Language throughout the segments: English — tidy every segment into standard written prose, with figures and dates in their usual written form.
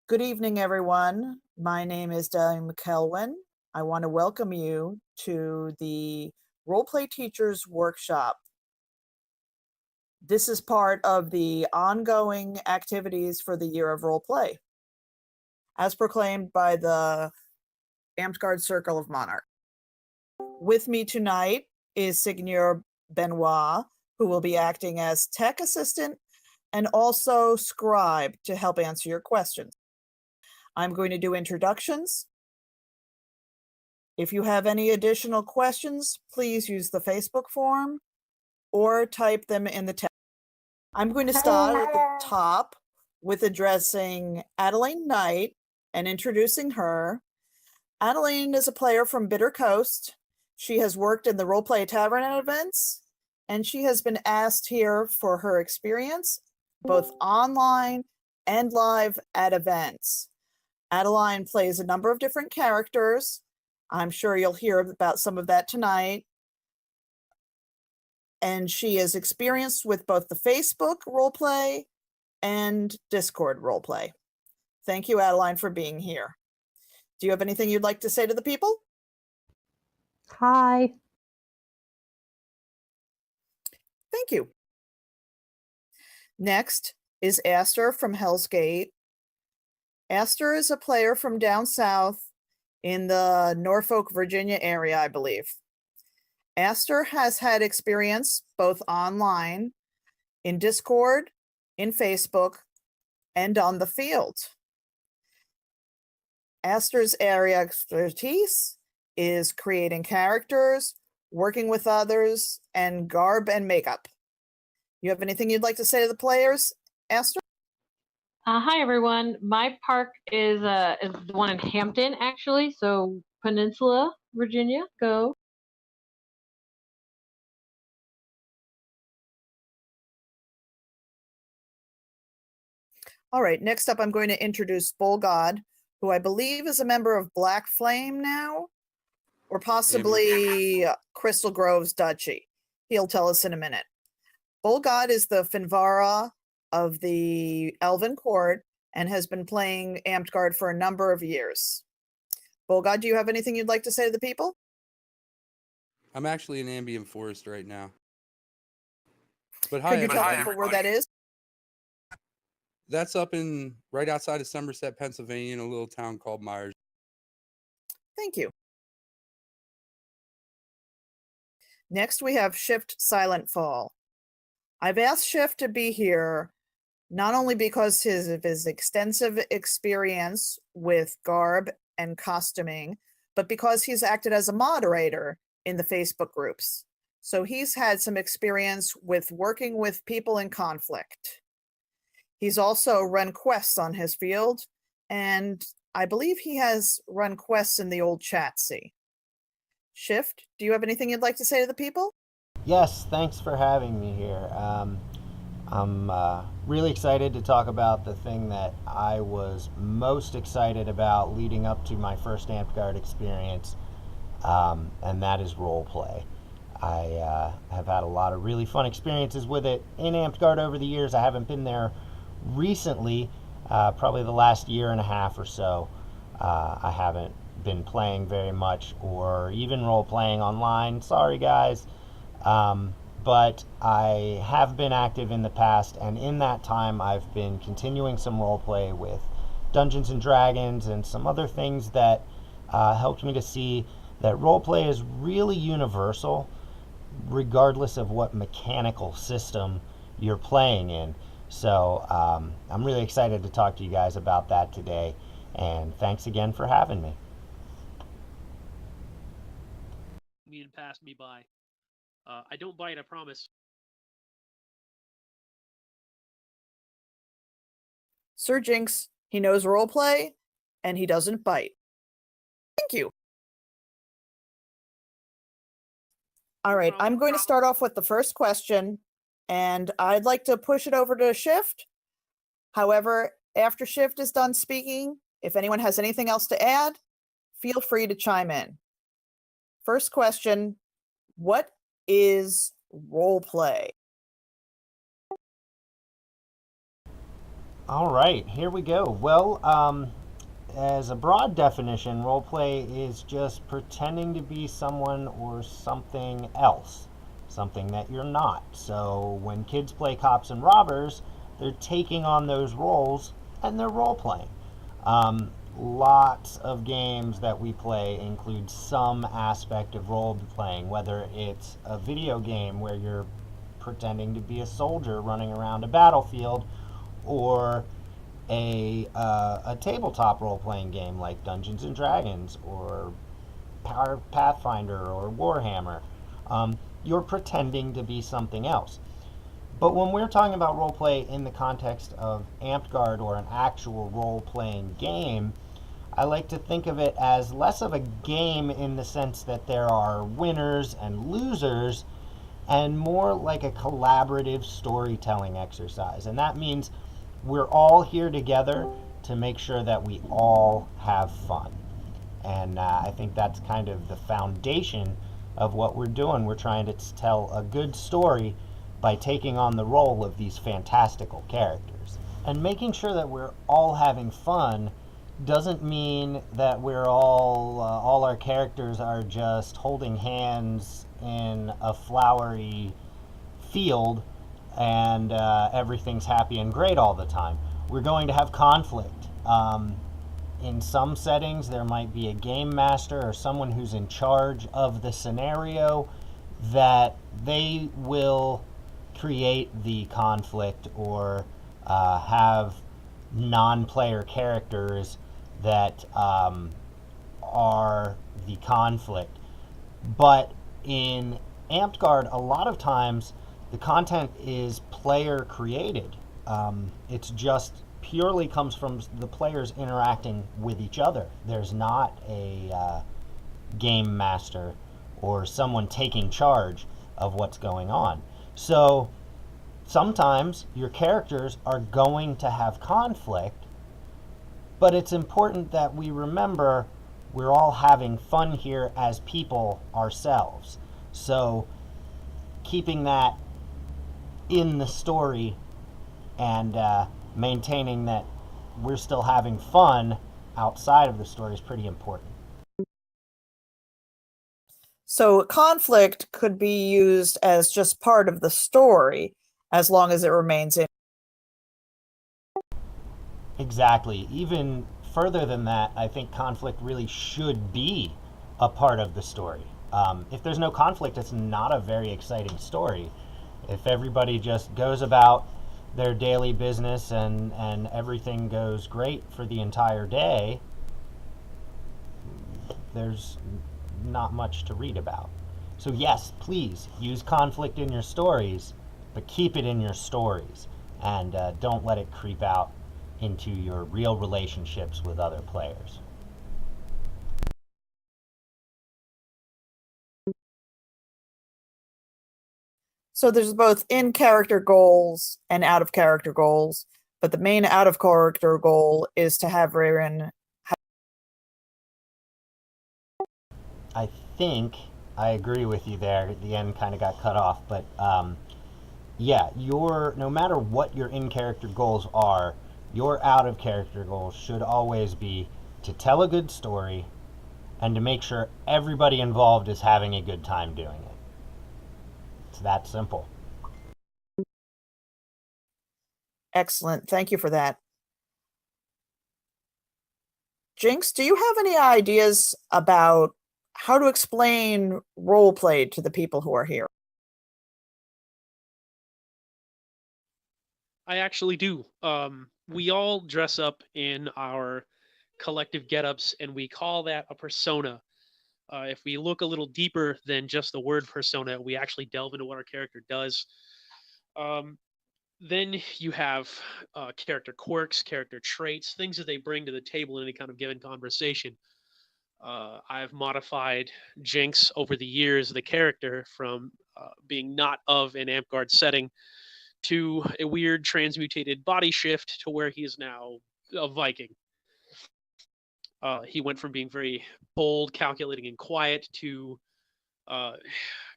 Good evening, everyone. My name is Delia McKelwin. I want to welcome you to the Roleplay Teachers Workshop. This is part of the ongoing activities for the Year of Roleplay, as proclaimed by the Amtgard Circle of Monarch. With me tonight is Signor Benoit, who will be acting as tech assistant and also scribe to help answer your questions. I'm going to do introductions. If you have any additional questions, please use the Facebook form or type them in the text. I'm going to start at the top with addressing Adeline Knight and introducing her. Adeline is a player from Bitter Coast. She has worked in the Roleplay Tavern events, and she has been asked here for her experience, both online and live at events. Adeline plays a number of different characters. I'm sure you'll hear about some of that tonight. And she is experienced with both the Facebook roleplay and Discord roleplay. Thank you, Adeline, for being here. Do you have anything you'd like to say to the people? Hi. Thank you. Next is Aster from Hell's Gate. Aster is a player from down south in the Norfolk, Virginia area, I believe. Aster has had experience both online, in Discord, in Facebook, and on the field. Aster's area expertise is creating characters, working with others, and garb and makeup. You have anything you'd like to say to the players, Aster? Hi, everyone. My park is the one in Hampton, actually. So Peninsula, Virginia, go. All right, next up, I'm going to introduce Bolgod, who I believe is a member of Black Flame now, or possibly Crystal Grove's Duchy. He'll tell us in a minute. Bolgod is the Finvara of the Elven Court and has been playing Amtgard for a number of years. Bolgod, do you have anything you'd like to say to the people? I'm actually in Ambient Forest right now. But hi, Could you tell everybody. people where that is? That's up in right outside of Somerset, Pennsylvania, in a little town called Myers. Thank you. Next, we have Shift Silent Fall. I've asked Shift to be here not only because of his extensive experience with garb and costuming, but because he's acted as a moderator in the Facebook groups. So he's had some experience with working with people in conflict. He's also run quests on his field, and I believe he has run quests in the old Chatsy. Shift, do you have anything you'd like to say to the people? Yes, thanks for having me here. I'm really excited to talk about the thing that I was most excited about leading up to my first Amtgard experience, and that is roleplay. I have had a lot of really fun experiences with it in Amtgard over the years. I haven't been there recently, probably the last year and a half or so. I haven't been playing very much or even role-playing online. Sorry, guys. But I have been active in the past, and in that time I've been continuing some roleplay with Dungeons and Dragons and some other things that helped me to see that roleplay is really universal, regardless of what mechanical system you're playing in. So I'm really excited to talk to you guys about that today, and thanks again for having me. Me and passed me by. I don't bite, I promise. Sir Jinx, he knows roleplay, and he doesn't bite. Thank you. All right, I'm going to start off with the first question, and I'd like to push it over to Shift. However, after Shift is done speaking, if anyone has anything else to add, feel free to chime in. First question, what is roleplay? All right, here we go. Well, as a broad definition, role play is just pretending to be someone or something else, something that you're not. So when kids play cops and robbers, they're taking on those roles and they're role playing. Lots of games that we play include some aspect of role playing, whether it's a video game where you're pretending to be a soldier running around a battlefield, or a tabletop role playing game like Dungeons and Dragons or Pathfinder or Warhammer. You're pretending to be something else. But when we're talking about role play in the context of Amped Guard or an actual role playing game, I like to think of it as less of a game in the sense that there are winners and losers, and more like a collaborative storytelling exercise. And that means we're all here together to make sure that we all have fun. And I think that's kind of the foundation of what we're doing. We're trying to tell a good story by taking on the role of these fantastical characters. And making sure that we're all having fun doesn't mean that we're all our characters are just holding hands in a flowery field and everything's happy and great all the time. We're going to have conflict. In some settings, there might be a game master or someone who's in charge of the scenario that they will create the conflict or have non-player characters that are the conflict. But in Amped Guard, a lot of times the content is player created. It's just purely comes from the players interacting with each other. There's not a game master or someone taking charge of what's going on. So sometimes your characters are going to have conflict, but it's important that we remember we're all having fun here as people ourselves. So keeping that in the story and maintaining that we're still having fun outside of the story is pretty important. So conflict could be used as just part of the story as long as it remains in. Exactly. Even further than that, I think conflict really should be a part of the story. If there's no conflict, it's not a very exciting story. If everybody just goes about their daily business and everything goes great for the entire day, there's not much to read about. So yes, please use conflict in your stories, but keep it in your stories and don't let it creep out into your real relationships with other players. So there's both in-character goals and out-of-character goals, but the main out-of-character goal is to have Rayrin. I think I agree with you there. At the end kind of got cut off, but yeah, no matter what your in-character goals are, your out-of-character goals should always be to tell a good story and to make sure everybody involved is having a good time doing it. It's that simple. Excellent. Thank you for that. Jinx, do you have any ideas about how to explain role play to the people who are here? I actually do. We all dress up in our collective get-ups, and we call that a persona. If we look a little deeper than just the word persona, we actually delve into what our character does. Um, then you have character quirks, character traits, things that they bring to the table in any kind of given conversation. I've modified Jinx over the years, the character, from being not of an Amp setting to a weird transmutated body shift to where he is now a Viking. He went from being very bold, calculating, and quiet to uh,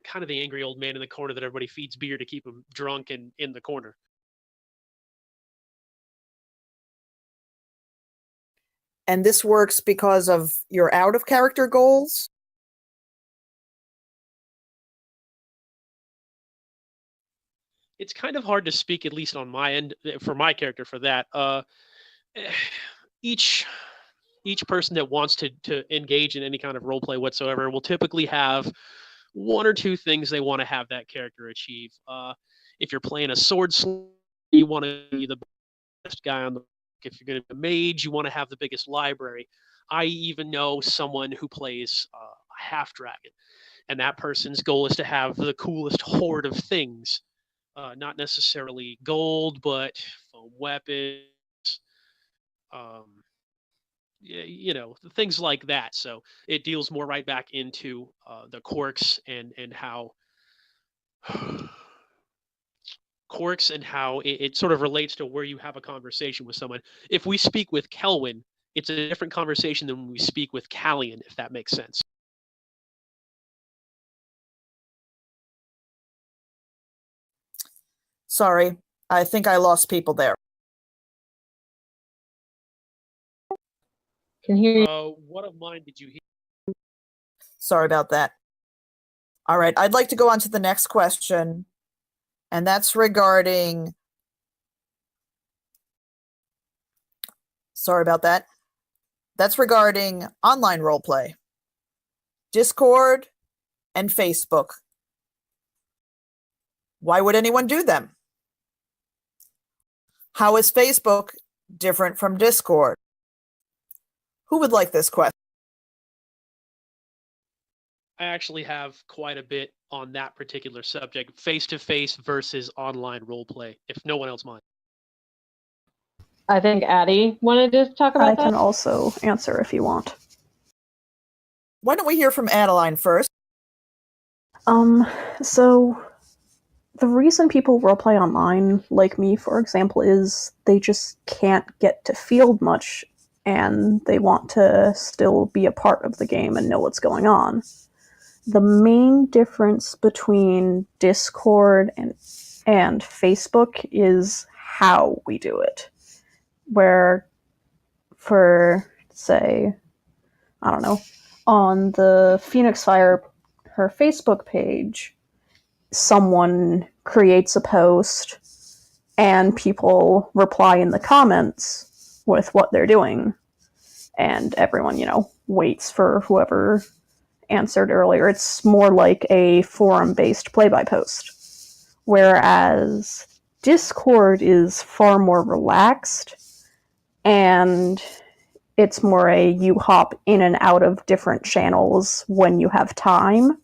kind of the angry old man in the corner that everybody feeds beer to keep him drunk and in the corner. And this works because of your out-of-character goals? It's kind of hard to speak, at least on my end, for my character, for that. Each person that wants to engage in any kind of role play whatsoever will typically have one or two things they want to have that character achieve. If you're playing a sword slinger, you want to be the best guy on the. If you're going to be a mage, you want to have the biggest library. I even know someone who plays a half dragon, and that person's goal is to have the coolest horde of things. Not necessarily gold, but foam weapons, um, things like that. So it deals more right back into the quirks and how it sort of relates to where you have a conversation with someone. If we speak with Kelwyn, it's a different conversation than when we speak with Callian, if that makes sense. Sorry, I think I lost people there. Can hear you. What of mine did you hear? Sorry about that. All right, I'd like to go on to the next question, and that's regarding... Sorry about that. That's regarding online roleplay, Discord, and Facebook. Why would anyone do them? How is Facebook different from Discord? Who would like this question? I actually have quite a bit on that particular subject, face-to-face versus online roleplay, if no one else minds. I think Addie wanted to talk about I that. can also answer if you want. Why don't we hear from Adeline first? So the reason people roleplay online, like me, for example, is they just can't get to field much, and they want to still be a part of the game and know what's going on. The main difference between Discord and Facebook is how we do it. Where, for, say, I don't know, on the Phoenix Fire, her Facebook page, someone creates a post and people reply in the comments with what they're doing. And everyone, waits for whoever answered earlier. It's more like a forum-based play-by-post. Whereas Discord is far more relaxed, and it's more you hop in and out of different channels when you have time.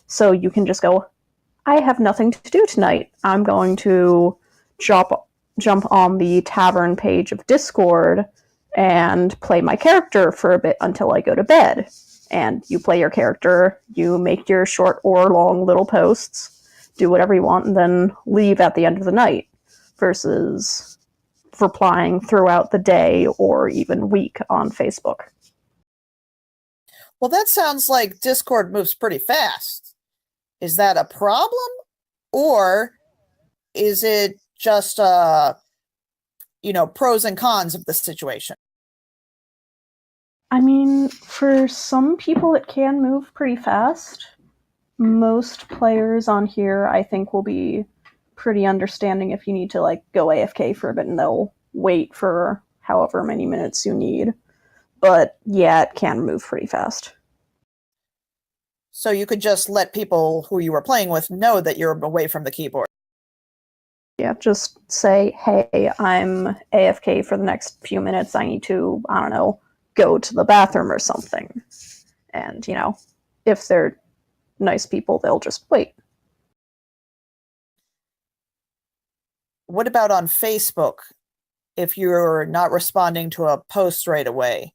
So you can just go, I have nothing to do tonight. I'm going to jump on the tavern page of Discord and play my character for a bit until I go to bed. And you play your character, you make your short or long little posts, do whatever you want, and then leave at the end of the night, versus replying throughout the day or even week on Facebook. Well, that sounds like Discord moves pretty fast. Is that a problem? Or is it just, pros and cons of the situation? I mean, for some people it can move pretty fast. Most players on here, I think, will be pretty understanding if you need to, go AFK for a bit, and they'll wait for however many minutes you need. But, yeah, it can move pretty fast. So you could just let people who you were playing with know that you're away from the keyboard. Yeah, just say, hey, I'm AFK for the next few minutes. I need to, I don't know, go to the bathroom or something. And, if they're nice people, they'll just wait. What about on Facebook? If you're not responding to a post right away,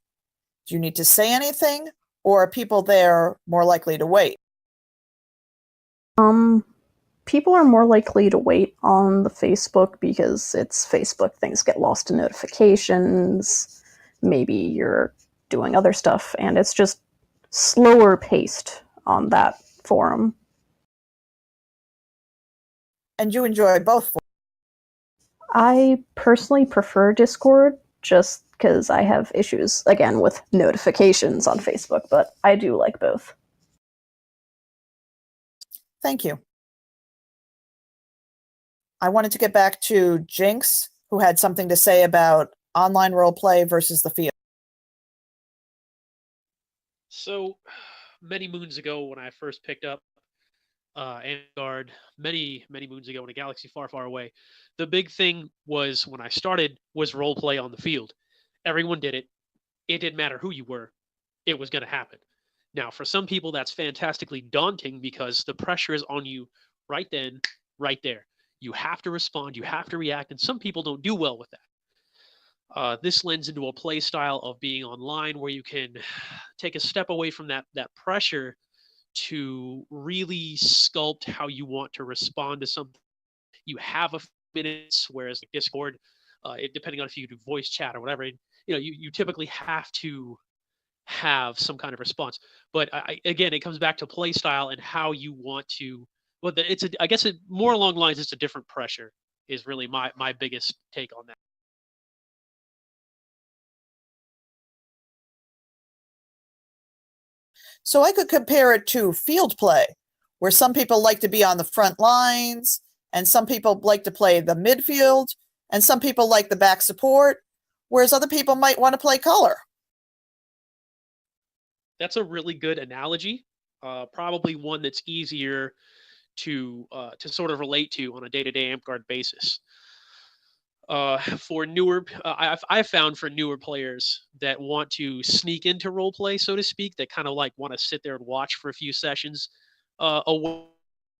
do you need to say anything, or are people there more likely to wait? People are more likely to wait on the Facebook because it's Facebook. Things get lost in notifications. Maybe you're doing other stuff, and it's just slower paced on that forum. And you enjoy both? I personally prefer Discord, just because I have issues, again, with notifications on Facebook, but I do like both. Thank you. I wanted to get back to Jinx, who had something to say about online roleplay versus the field. So many moons ago, when I first picked up Vanguard, many moons ago in a galaxy far, far away, the big thing was when I started was role play on the field. Everyone did it. It didn't matter who you were. It was going to happen. Now, for some people, that's fantastically daunting because the pressure is on you right then, right there. You have to respond. You have to react, and some people don't do well with that. This lends into a play style of being online where you can take a step away from that pressure to really sculpt how you want to respond to something. You have a few minutes, whereas like Discord, depending on if you do voice chat or whatever, you typically have to have some kind of response. But again, it comes back to play style and how you want to. Well, I guess it more along the lines. It's a different pressure is really my biggest take on that. So I could compare it to field play, where some people like to be on the front lines, and some people like to play the midfield, and some people like the back support, whereas other people might want to play color. That's a really good analogy. Probably one that's easier to sort of relate to on a day-to-day amp guard basis. For newer, I've found for newer players that want to sneak into role play, so to speak, that kind of like want to sit there and watch for a few sessions. Away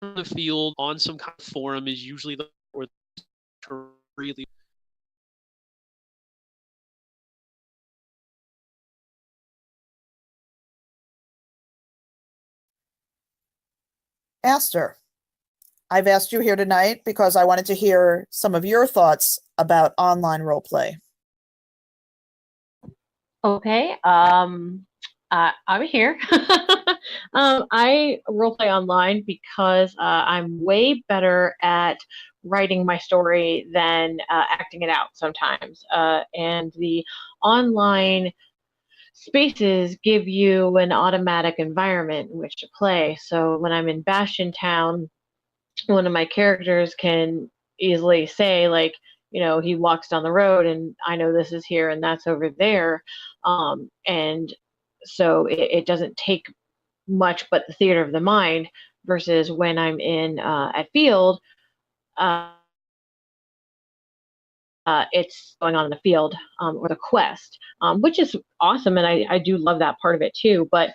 from the field on some kind of forum is usually the where to really. Aster, I've asked you here tonight because I wanted to hear some of your thoughts about online roleplay. Okay. I'm here. I roleplay online because I'm way better at writing my story than acting it out sometimes. And the online spaces give you an automatic environment in which to play. So when I'm in Bastion Town, one of my characters can easily say, like, he walks down the road and I know this is here and that's over there. And so it doesn't take much but the theater of the mind versus when I'm in at field, it's going on in the field or the quest, which is awesome. And I do love that part of it too. But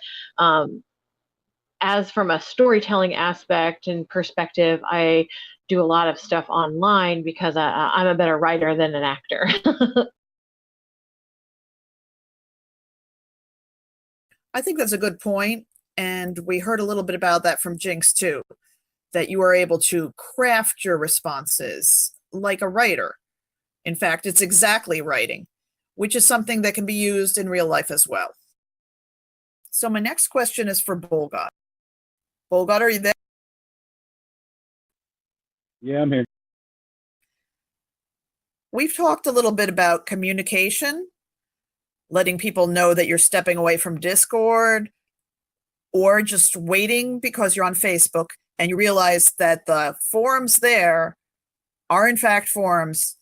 as from a storytelling aspect and perspective, I do a lot of stuff online because I'm a better writer than an actor. I think that's a good point, and we heard a little bit about that from Jinx too, that you are able to craft your responses like a writer. In fact, it's exactly writing, which is something that can be used in real life as well. So my next question is for Bolgot. Bolgot, are you there? Yeah, I'm here. We've talked a little bit about communication, letting people know that you're stepping away from Discord, or just waiting because you're on Facebook and you realize that the forums there are in fact forums,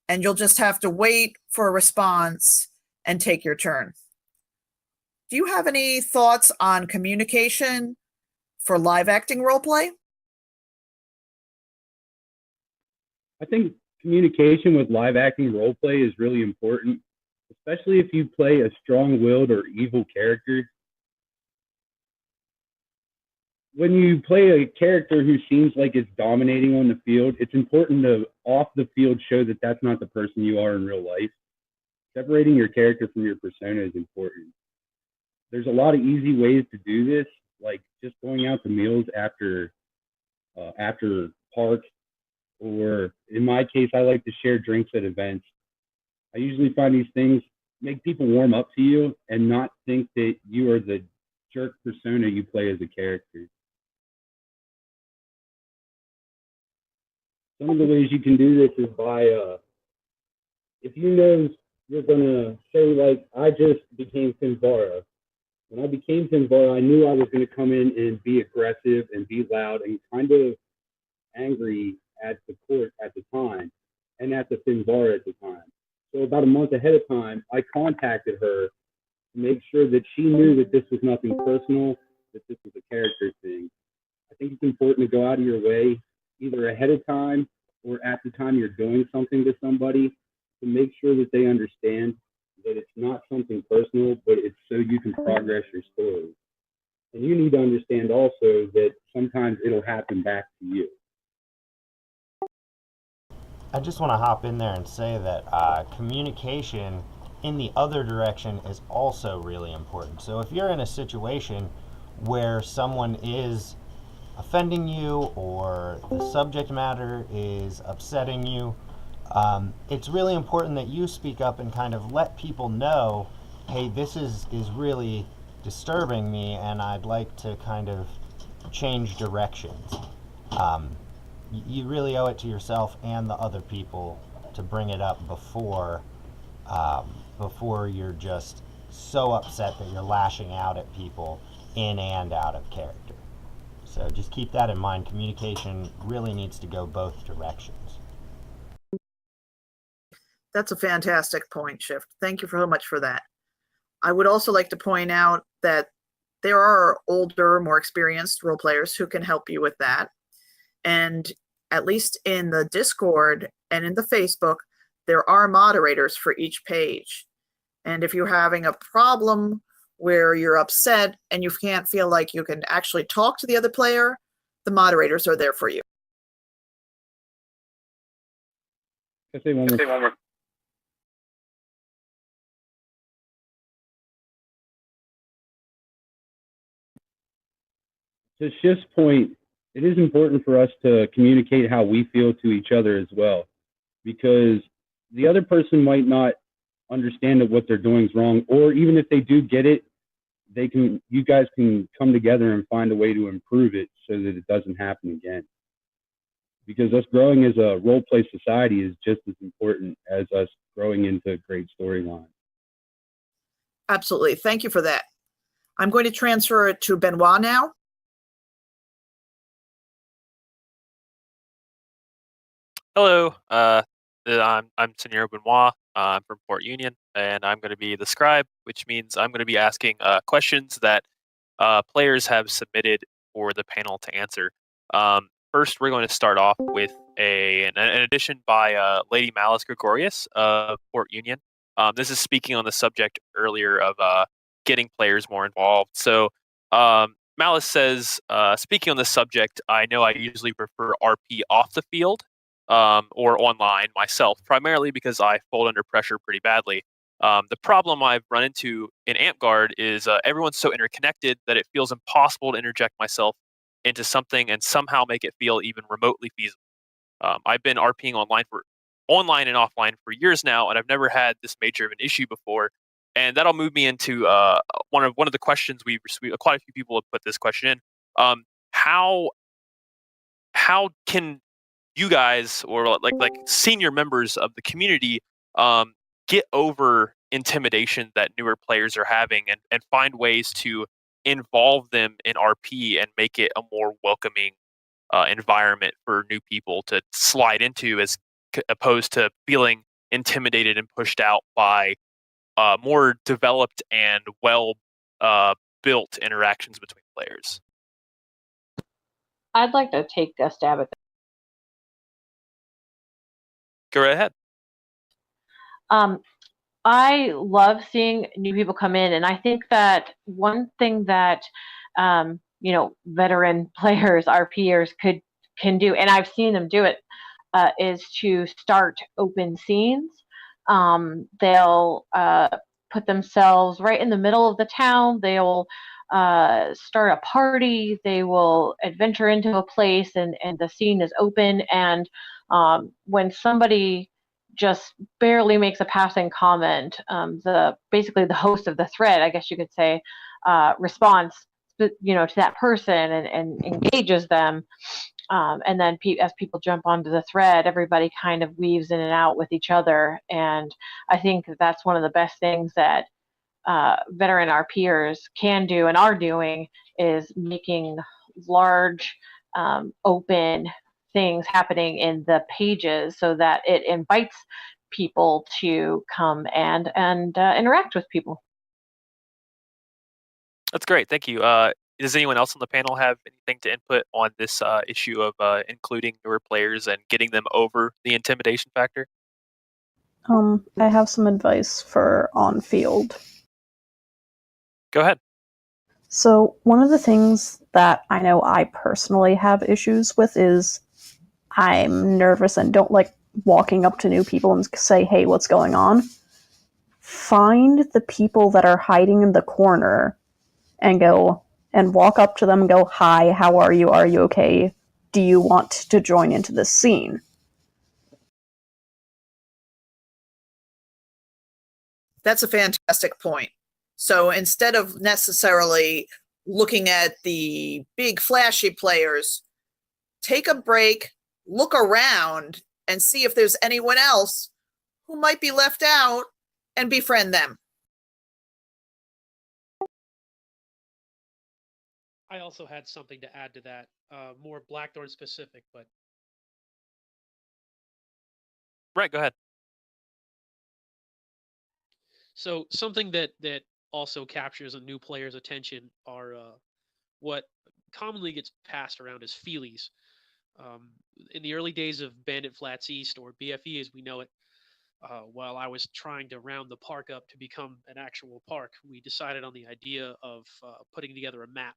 and you'll just have to wait for a response and take your turn. Do you have any thoughts on communication for live acting roleplay? I think communication with live acting role play is really important, especially if you play a strong-willed or evil character. When you play a character who seems like it's dominating on the field, it's important to, off the field, show that that's not the person you are in real life. Separating your character from your persona is important. There's a lot of easy ways to do this, like just going out to meals after park, or in my case, I like to share drinks at events. I usually find these things make people warm up to you and not think that you are the jerk persona you play as a character. Some of the ways you can do this is by, if you know you're gonna say like, I just became Finvara. When I became Finvara, I knew I was gonna come in and be aggressive and be loud and kind of angry at the court at the time and at the Finvara at the time. So about a month ahead of time, I contacted her to make sure that she knew that this was nothing personal, that this was a character thing. I think it's important to go out of your way, either ahead of time or at the time you're doing something to somebody, to make sure that they understand that it's not something personal, but it's so you can progress your story. And you need to understand also that sometimes it'll happen back to you. I just want to hop in there and say that communication in the other direction is also really important. So if you're in a situation where someone is offending you or the subject matter is upsetting you, it's really important that you speak up and kind of let people know, hey, this is really disturbing me and I'd like to kind of change directions. You really owe it to yourself and the other people to bring it up before you're just so upset that you're lashing out at people in and out of character. So just keep that in mind. Communication really needs to go both directions. That's a fantastic point, Shift. Thank you so much for that. I would also like to point out that there are older, more experienced role players who can help you with that. And at least in the Discord and in the Facebook, there are moderators for each page. And if you're having a problem where you're upset and you can't feel like you can actually talk to the other player, the moderators are there for you. Can I say one more? To Shift's point, it is important for us to communicate how we feel to each other as well, because the other person might not understand that what they're doing is wrong, or even if they do get it, you guys can come together and find a way to improve it so that it doesn't happen again. Because us growing as a role play society is just as important as us growing into a great storyline. Absolutely. Thank you for that. I'm going to transfer it to Benoit now. Hello, I'm Senor Benoit. I'm from Port Union, and I'm going to be the scribe, which means I'm going to be asking questions that players have submitted for the panel to answer. First, we're going to start off with an addition by Lady Malice Gregorius of Port Union. This is speaking on the subject earlier of getting players more involved. So Malice says, speaking on this subject, I know I usually prefer RP off the field or online myself, primarily because I fold under pressure pretty badly. The problem I've run into in AmpGuard is everyone's so interconnected that it feels impossible to interject myself into something and somehow make it feel even remotely feasible. I've been RPing online and offline for years now, and I've never had this major of an issue before. And that'll move me into one of the questions we quite a few people have put this question in. How can you guys or like senior members of the community get over intimidation that newer players are having and find ways to involve them in RP and make it a more welcoming environment for new people to slide into, as opposed to feeling intimidated and pushed out by more developed and well built interactions between players? I'd like to take a stab at that. Go right ahead. I love seeing new people come in, and I think that one thing that veteran players, RPers can do, and I've seen them do it, is to start open scenes. They'll put themselves right in the middle of the town. They'll start a party. They will adventure into a place, and the scene is open. And when somebody just barely makes a passing comment, basically the host of the thread, I guess you could say, responds to that person and engages them. And then as people jump onto the thread, everybody kind of weaves in and out with each other. And I think that's one of the best things that veteran RPers can do and are doing, is making large open things happening in the pages so that it invites people to come and interact with people. That's great. Thank you. Does anyone else on the panel have anything to input on this issue of including newer players and getting them over the intimidation factor? I have some advice for on field. Go ahead. So, one of the things that I know I personally have issues with is I'm nervous and don't like walking up to new people and say, hey, what's going on? Find the people that are hiding in the corner and go and walk up to them and go, hi, how are you? Are you okay? Do you want to join into this scene? That's a fantastic point. So instead of necessarily looking at the big flashy players, take a break, look around, and see if there's anyone else who might be left out and befriend them. I also had something to add to that, more Blackthorn specific, but Right, go ahead. so something that also captures a new player's attention are what commonly gets passed around as feelies. In the early days of Bandit Flats East, or BFE as we know it, while I was trying to round the park up to become an actual park, we decided on the idea of putting together a map.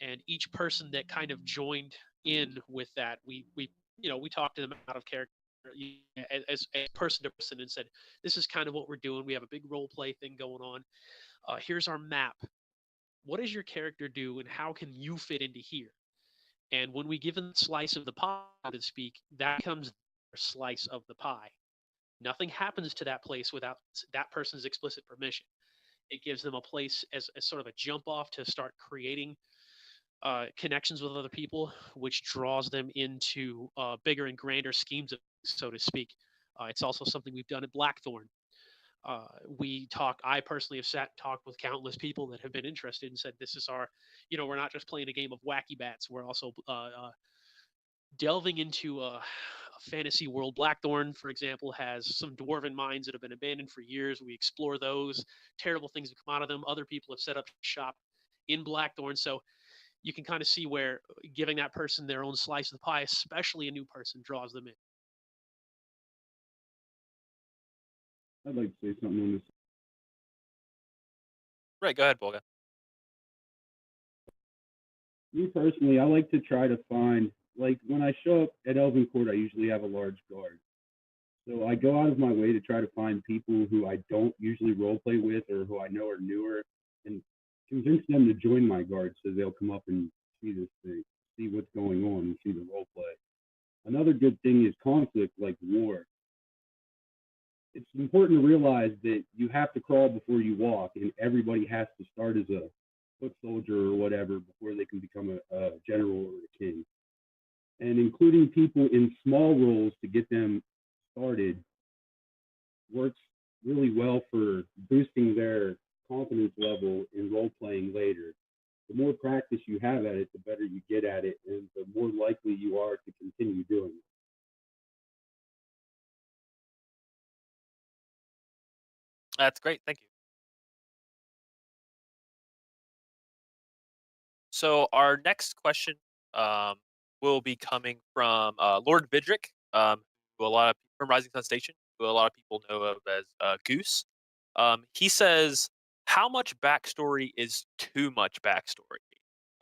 And each person that kind of joined in with that, we talked to them out of character as person to person and said, this is kind of what we're doing. We have a big role play thing going on. Here's our map. What does your character do, and how can you fit into here? And when we give them a slice of the pie, so to speak, that becomes their slice of the pie. Nothing happens to that place without that person's explicit permission. It gives them a place as sort of a jump off to start creating connections with other people, which draws them into bigger and grander schemes, so to speak. It's also something we've done at Blackthorn. I personally have sat and talked with countless people that have been interested and said, this is our, we're not just playing a game of wacky bats. We're also delving into a fantasy world. Blackthorn, for example, has some dwarven mines that have been abandoned for years. We explore those. Terrible things have come out of them. Other people have set up shop in Blackthorn. So you can kind of see where giving that person their own slice of the pie, especially a new person, draws them in. I'd like to say something on this. Right, go ahead, Volga. Me personally, I like to try to find, like, when I show up at Elven Court, I usually have a large guard. So I go out of my way to try to find people who I don't usually roleplay with or who I know are newer, and convince them to join my guard so they'll come up and see this thing, see what's going on, and see the roleplay. Another good thing is conflict, like war. It's important to realize that you have to crawl before you walk, and everybody has to start as a foot soldier or whatever before they can become a general or a king. And including people in small roles to get them started works really well for boosting their confidence level in role playing later. The more practice you have at it, the better you get at it, and the more likely you are to continue doing it. That's great. Thank you. So our next question will be coming from Lord Vidrick, who from Rising Sun Station, who a lot of people know of as Goose. He says, "How much backstory is too much backstory?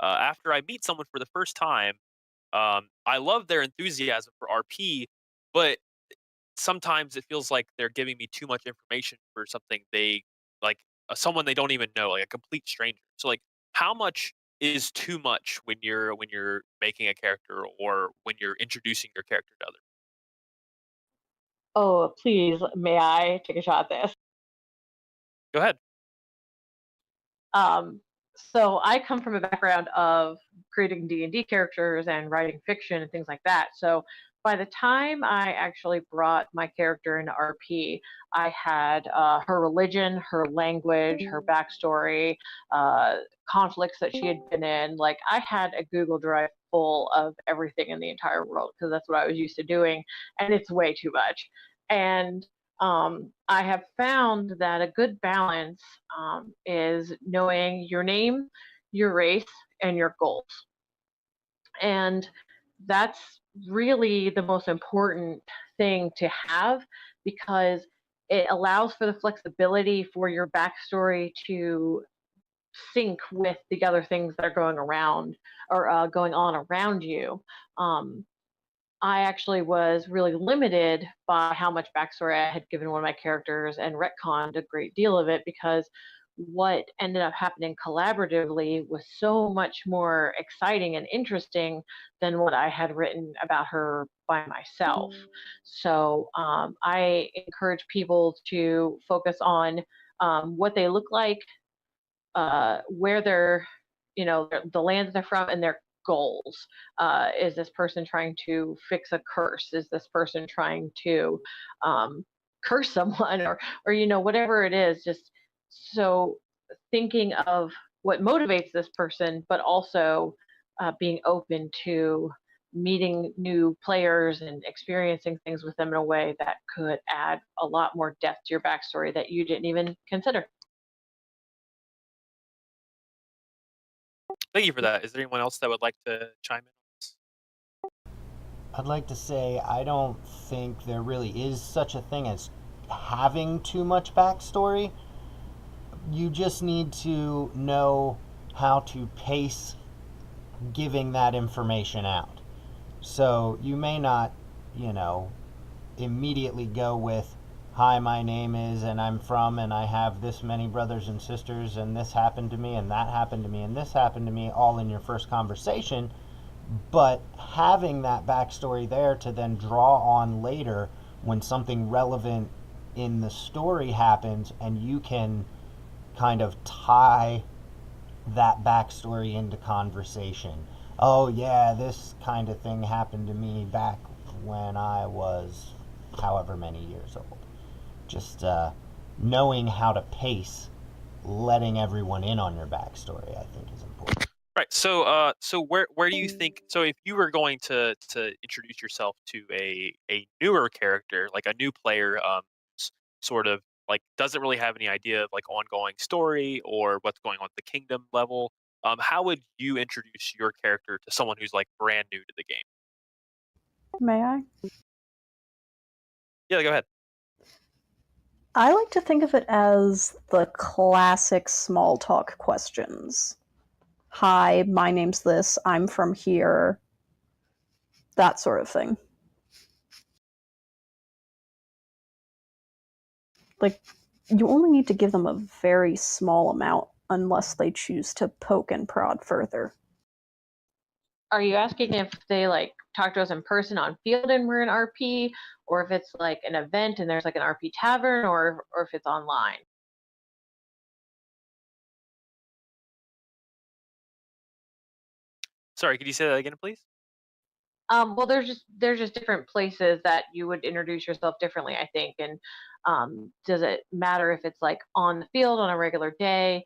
After I meet someone for the first time, I love their enthusiasm for RP, but sometimes it feels like they're giving me too much information for something they like someone they don't even know, like a complete stranger. So like how much is too much when you're making a character or when you're introducing your character to others?" Oh, please, may I take a shot at this? Go ahead. Um, So I come from a background of creating D&D characters and writing fiction and things like that. So by the time I actually brought my character into RP, I had her religion, her language, her backstory, conflicts that she had been in. Like, I had a Google Drive full of everything in the entire world because that's what I was used to doing, and it's way too much. And I have found that a good balance is knowing your name, your race, and your goals. And that's really the most important thing to have, because it allows for the flexibility for your backstory to sync with the other things that are going around or going on around you. I actually was really limited by how much backstory I had given one of my characters and retconned a great deal of it, because what ended up happening collaboratively was so much more exciting and interesting than what I had written about her by myself. So I encourage people to focus on what they look like, where they're, the land that they're from, and their goals. Is this person trying to fix a curse? Is this person trying to curse someone, or whatever it is? Just so thinking of what motivates this person, but also being open to meeting new players and experiencing things with them in a way that could add a lot more depth to your backstory that you didn't even consider. Thank you for that. Is there anyone else that would like to chime in on this? I'd like to say I don't think there really is such a thing as having too much backstory. You just need to know how to pace giving that information out. So you may not, immediately go with, hi, my name is, and I'm from, and I have this many brothers and sisters, and this happened to me, and that happened to me, and this happened to me, all in your first conversation. But having that backstory there to then draw on later when something relevant in the story happens, and you can kind of tie that backstory into conversation. Oh yeah, this kind of thing happened to me back when I was however many years old. Just knowing how to pace letting everyone in on your backstory, I think, is important. Right. So where do you think? So if you were going to introduce yourself to a newer character, like a new player, sort of like doesn't really have any idea of like ongoing story or what's going on at the kingdom level, how would you introduce your character to someone who's like brand new to the game? May I? Yeah, go ahead. I like to think of it as the classic small talk questions. Hi, my name's this, I'm from here. That sort of thing. Like, you only need to give them a very small amount unless they choose to poke and prod further. Are you asking if they like talk to us in person on field and we're in RP, or if it's like an event and there's like an RP tavern, or if it's online? Sorry, could you say that again, please? Well, there's just different places that you would introduce yourself differently, I think. And does it matter if it's like on the field on a regular day,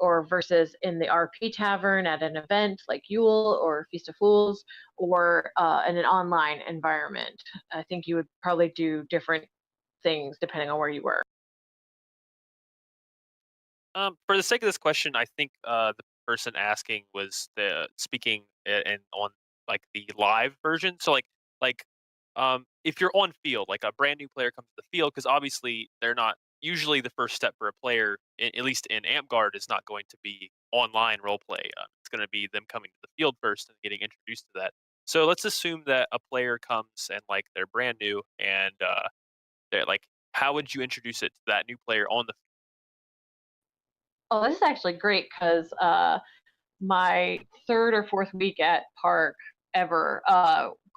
or versus in the RP tavern at an event like Yule or Feast of Fools, or in an online environment? I think you would probably do different things depending on where you were. For the sake of this question, I think the person asking was speaking and on like the live version. So if you're on field, like a brand new player comes to the field, because obviously they're not usually the first step for a player, at least in Amtgard, is not going to be online role play. It's going to be them coming to the field first and getting introduced to that. So let's assume that a player comes and like they're brand new and they're like, how would you introduce it to that new player on the Oh, this is actually great because my third or fourth week at Park ever,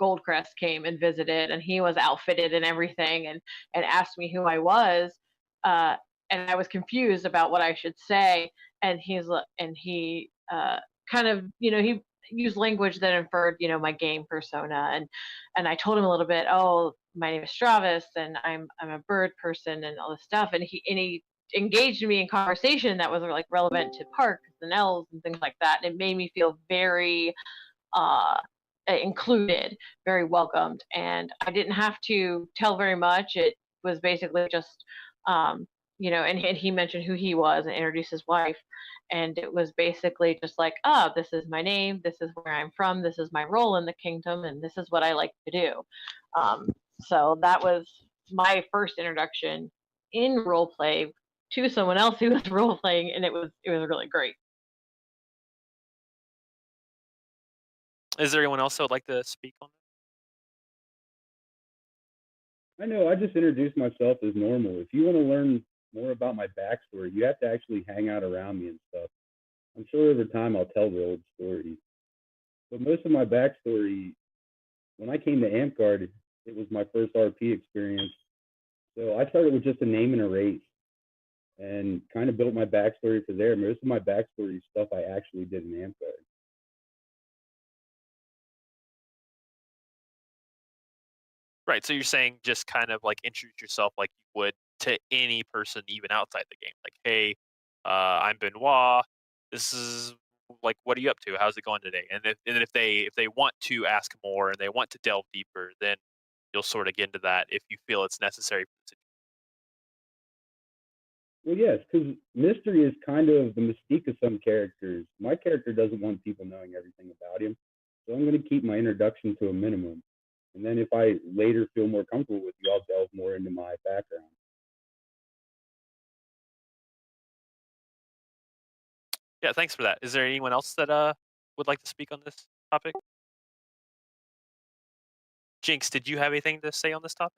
Goldcrest came and visited, and he was outfitted and everything, and asked me who I was. and I was confused about what I should say. And he kind of, he used language that inferred, my game persona. And I told him a little bit, oh, my name is Stravis, and I'm a bird person, and all this stuff. And he engaged me in conversation that was like relevant to parks and elves and things like that. And it made me feel very included, very welcomed, and I didn't have to tell very much. It was basically just, and he mentioned who he was and introduced his wife, and it was basically just like, oh, this is my name, this is where I'm from, this is my role in the kingdom, and this is what I like to do. So that was my first introduction in role play to someone else who was role playing, and it was really great. Is there anyone else that would like to speak on I know, I just introduced myself as normal. If you want to learn more about my backstory, you have to actually hang out around me and stuff. I'm sure over time I'll tell the old stories. But most of my backstory, when I came to AmpGuard, it was my first RP experience. So I started with just a name and a race and kind of built my backstory for there. Most of my backstory stuff I actually did in AmpGuard. Right, so you're saying just kind of like introduce yourself like you would to any person even outside the game. Like, hey, I'm Benoit. This is like, what are you up to? How's it going today? And if they want to ask more and they want to delve deeper, then you'll sort of get into that if you feel it's necessary. Well, yes, because mystery is kind of the mystique of some characters. My character doesn't want people knowing everything about him, so I'm going to keep my introduction to a minimum. And then if I later feel more comfortable with you, I'll delve more into my background. Yeah, thanks for that. Is there anyone else that would like to speak on this topic? Jinx, did you have anything to say on this topic?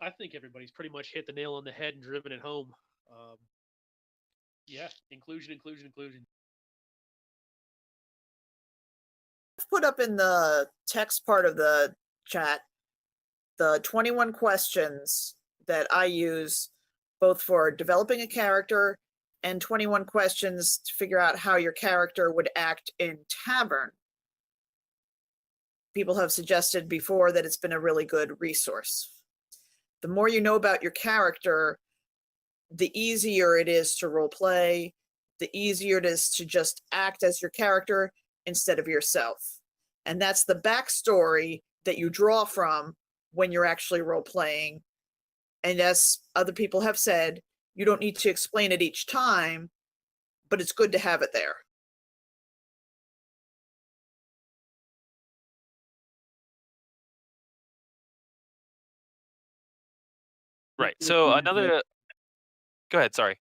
I think everybody's pretty much hit the nail on the head and driven it home. Yeah, inclusion. I've put up in the text part of the chat the 21 questions that I use both for developing a character and 21 questions to figure out how your character would act in tavern. People have suggested before that it's been a really good resource. The more you know about your character, the easier it is to role play, the easier it is to just act as your character instead of yourself. And that's the backstory that you draw from when you're actually role playing. And as other people have said, you don't need to explain it each time, but it's good to have it there. Right. So go ahead, sorry.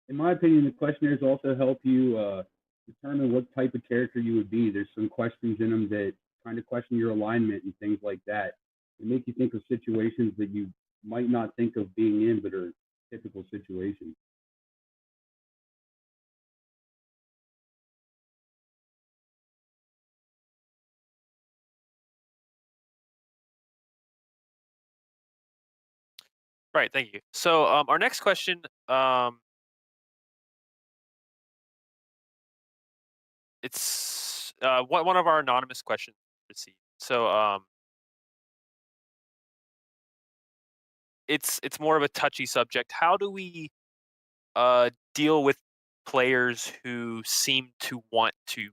In my opinion, the questionnaires also help you determine what type of character you would be. There's some questions in them that kind of question your alignment and things like that. They make you think of situations that you might not think of being in, but are typical situations. Right, thank you. So our next question, it's one of our anonymous questions received. So it's more of a touchy subject. How do we deal with players who seem to want to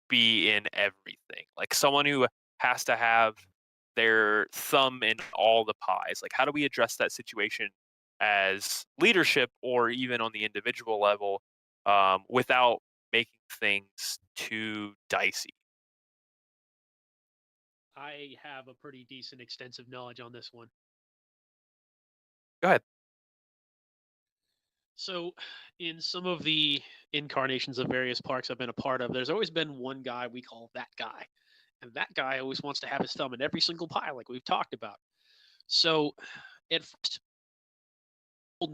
be in everything? Like someone who has to have their thumb in all the pies. Like, how do we address that situation as leadership or even on the individual level without making things too dicey? I have a pretty decent, extensive knowledge on this one. Go ahead. So, in some of the incarnations of various parks I've been a part of, there's always been one guy we call that guy. And that guy always wants to have his thumb in every single pie, like we've talked about. So, at first, an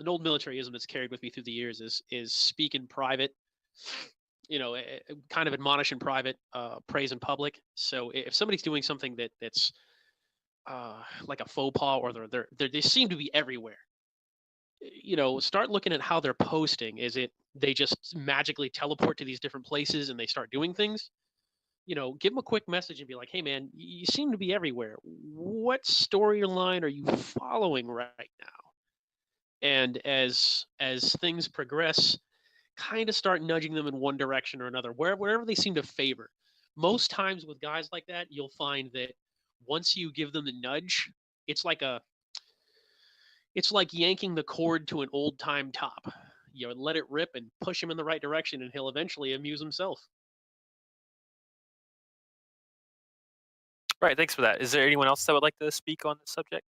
old militaryism that's carried with me through the years is speak in private kind of admonish in private, praise in public. So if somebody's doing something that's like a faux pas, or they seem to be everywhere, start looking at how they're posting. Is it they just magically teleport to these different places and they start doing things? Give them a quick message and be like, hey man, you seem to be everywhere. What storyline are you following right now? And as things progress, kind of start nudging them in one direction or another, wherever they seem to favor. Most times with guys like that, you'll find that once you give them the nudge, it's like yanking the cord to an old time top. Let it rip and push him in the right direction, and he'll eventually amuse himself. Right. Thanks for that. Is there anyone else that would like to speak on this subject?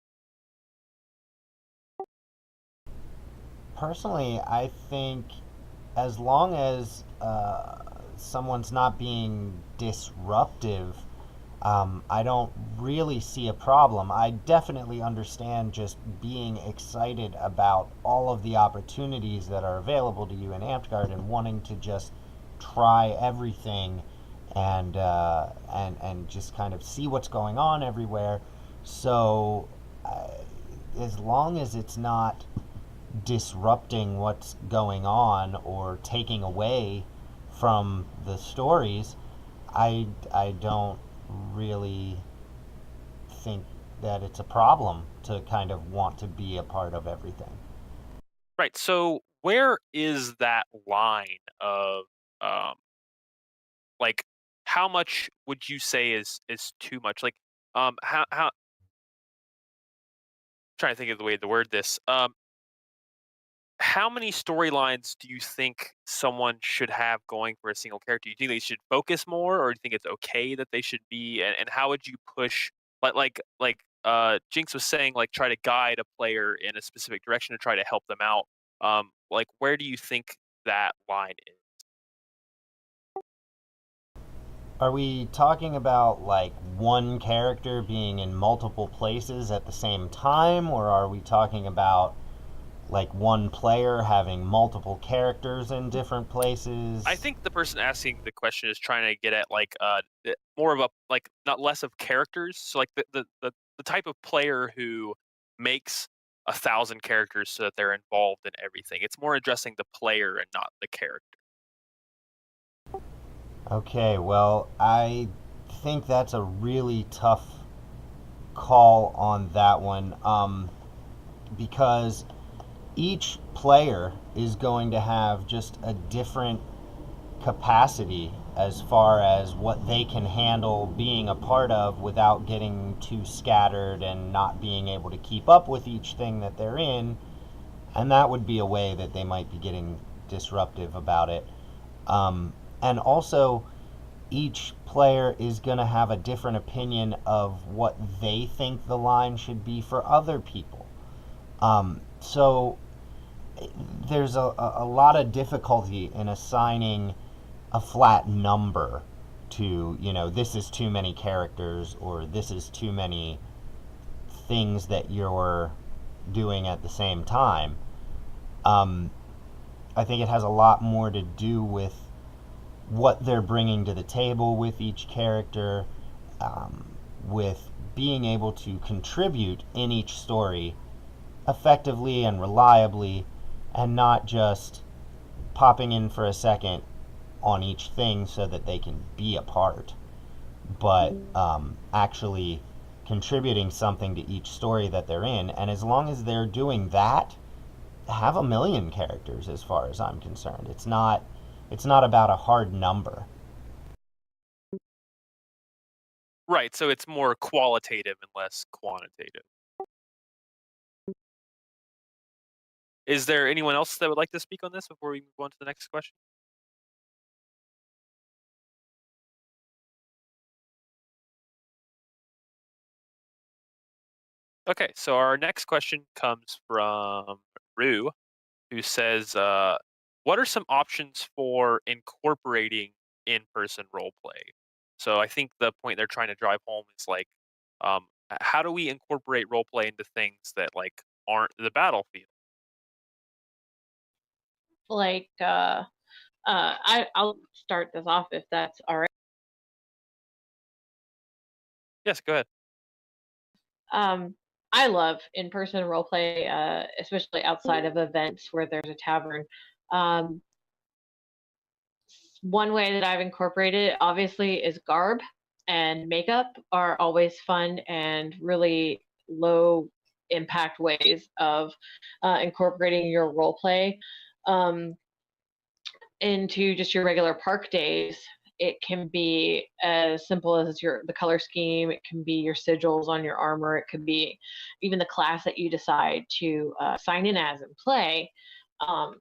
Personally, I think as long as someone's not being disruptive, I don't really see a problem. I definitely understand just being excited about all of the opportunities that are available to you in Amtgard and wanting to just try everything and just kind of see what's going on everywhere. So as long as it's not disrupting what's going on or taking away from the stories, I don't really think that it's a problem to kind of want to be a part of everything. Right. So where is that line of like how much would you say is too much? Like how trying to think of the way to word this. How many storylines do you think someone should have going for a single character? Do you think they should focus more, or do you think it's okay that they should be? And how would you push, Jinx was saying, like try to guide a player in a specific direction to try to help them out? Like where do you think that line is? Are we talking about like one character being in multiple places at the same time, or are we talking about like one player having multiple characters in different places? I think the person asking the question is trying to get at like more of a like not less of characters. So like the type of player who makes 1,000 characters so that they're involved in everything. It's more addressing the player and not the character. Okay, well, I think that's a really tough call on that one, because each player is going to have just a different capacity as far as what they can handle being a part of without getting too scattered and not being able to keep up with each thing that they're in. And that would be a way that they might be getting disruptive about it. And also, each player is going to have a different opinion of what they think the line should be for other people. So there's a lot of difficulty in assigning a flat number to, this is too many characters or this is too many things that you're doing at the same time. I think it has a lot more to do with what they're bringing to the table with each character, with being able to contribute in each story effectively and reliably, and not just popping in for a second on each thing so that they can be a part, but actually contributing something to each story that they're in. And as long as they're doing that, have 1,000,000 characters as far as I'm concerned. It's not about a hard number. Right, so it's more qualitative and less quantitative. Is there anyone else that would like to speak on this before we move on to the next question? Okay, so our next question comes from Rue, who says, what are some options for incorporating in-person role play? So I think the point they're trying to drive home is like, how do we incorporate role play into things that like aren't the battlefield? Like I'll start this off if that's all right. Yes, go ahead. I love in-person roleplay, especially outside of events where there's a tavern. Um, One way that I've incorporated, obviously, is garb and makeup are always fun and really low impact ways of incorporating your role play into just your regular park days. It can be as simple as the color scheme. It can be your sigils on your armor. It could be even the class that you decide to sign in as and play.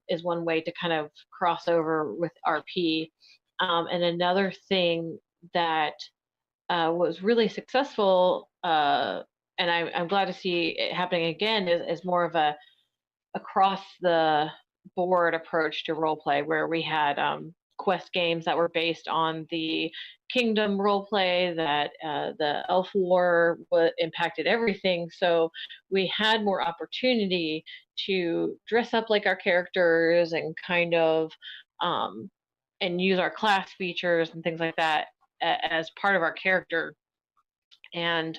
Is one way to kind of cross over with RP. And another thing that was really successful, and I'm glad to see it happening again, is more of a across the board approach to role play, where we had quest games that were based on the kingdom role play, that the elf war impacted everything. So we had more opportunity to dress up like our characters and kind of and use our class features and things like that as part of our character. And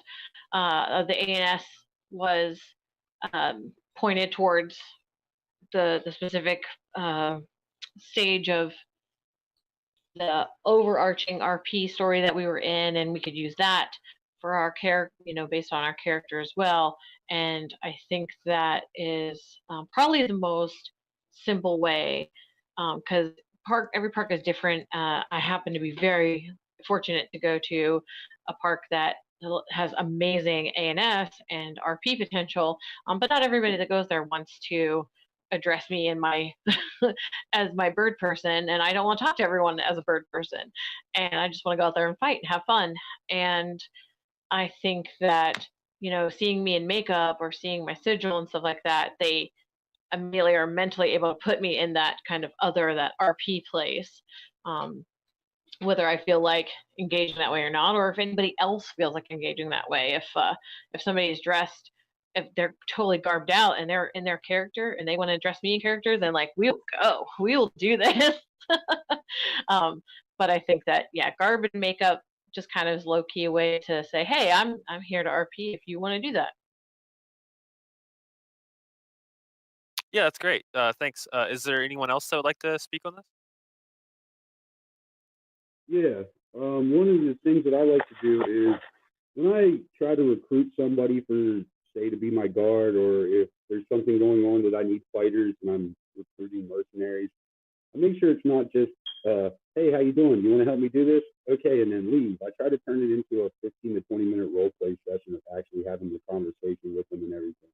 the ANS was pointed towards the specific stage of the overarching RP story that we were in, and we could use that for our character, based on our character as well. And I think that is probably the most simple way, because every park is different. I happen to be very fortunate to go to a park that has amazing ANS and RP potential, but not everybody that goes there wants to address me in my as my bird person, and I don't want to talk to everyone as a bird person, and I just want to go out there and fight and have fun. And I think that seeing me in makeup or seeing my sigil and stuff like that, they immediately are mentally able to put me in that kind of that RP place, whether I feel like engaging that way or not, or if anybody else feels like engaging that way. If somebody's dressed, if they're totally garbed out and they're in their character and they want to address me in character, then we will do this. But I think that garb and makeup just kind of is low key a way to say, hey, I'm here to RP if you want to do that. Yeah, that's great. Thanks. Is there anyone else that would like to speak on this? Yeah. One of the things that I like to do is when I try to recruit somebody for, say, to be my guard, or if there's something going on that I need fighters and I'm recruiting mercenaries, I make sure it's not just, hey, how you doing? You want to help me do this? Okay, and then leave. I try to turn it into a 15 to 20-minute role play session of actually having the conversation with them and everything.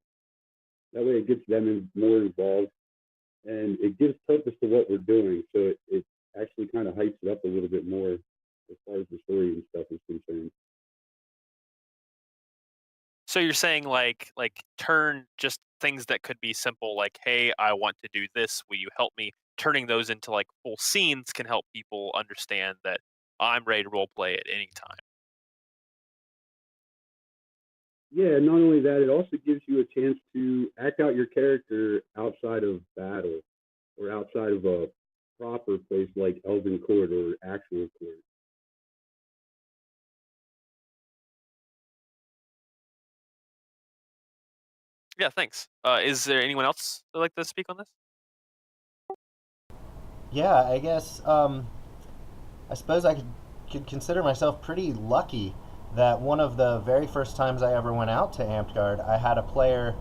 That way it gets them more involved, and it gives purpose to what we're doing. So it actually kind of hypes it up a little bit more as far as the story and stuff is concerned. So you're saying like turn just things that could be simple, like, hey, I want to do this, will you help me? Turning those into like full scenes can help people understand that I'm ready to role play at any time. Yeah, not only that, it also gives you a chance to act out your character outside of battle or outside of a proper place like Elven Court or actual court. Yeah, thanks. Is there anyone else that would like to speak on this? Yeah, I guess I suppose I could consider myself pretty lucky that one of the very first times I ever went out to Amtgard, I had a player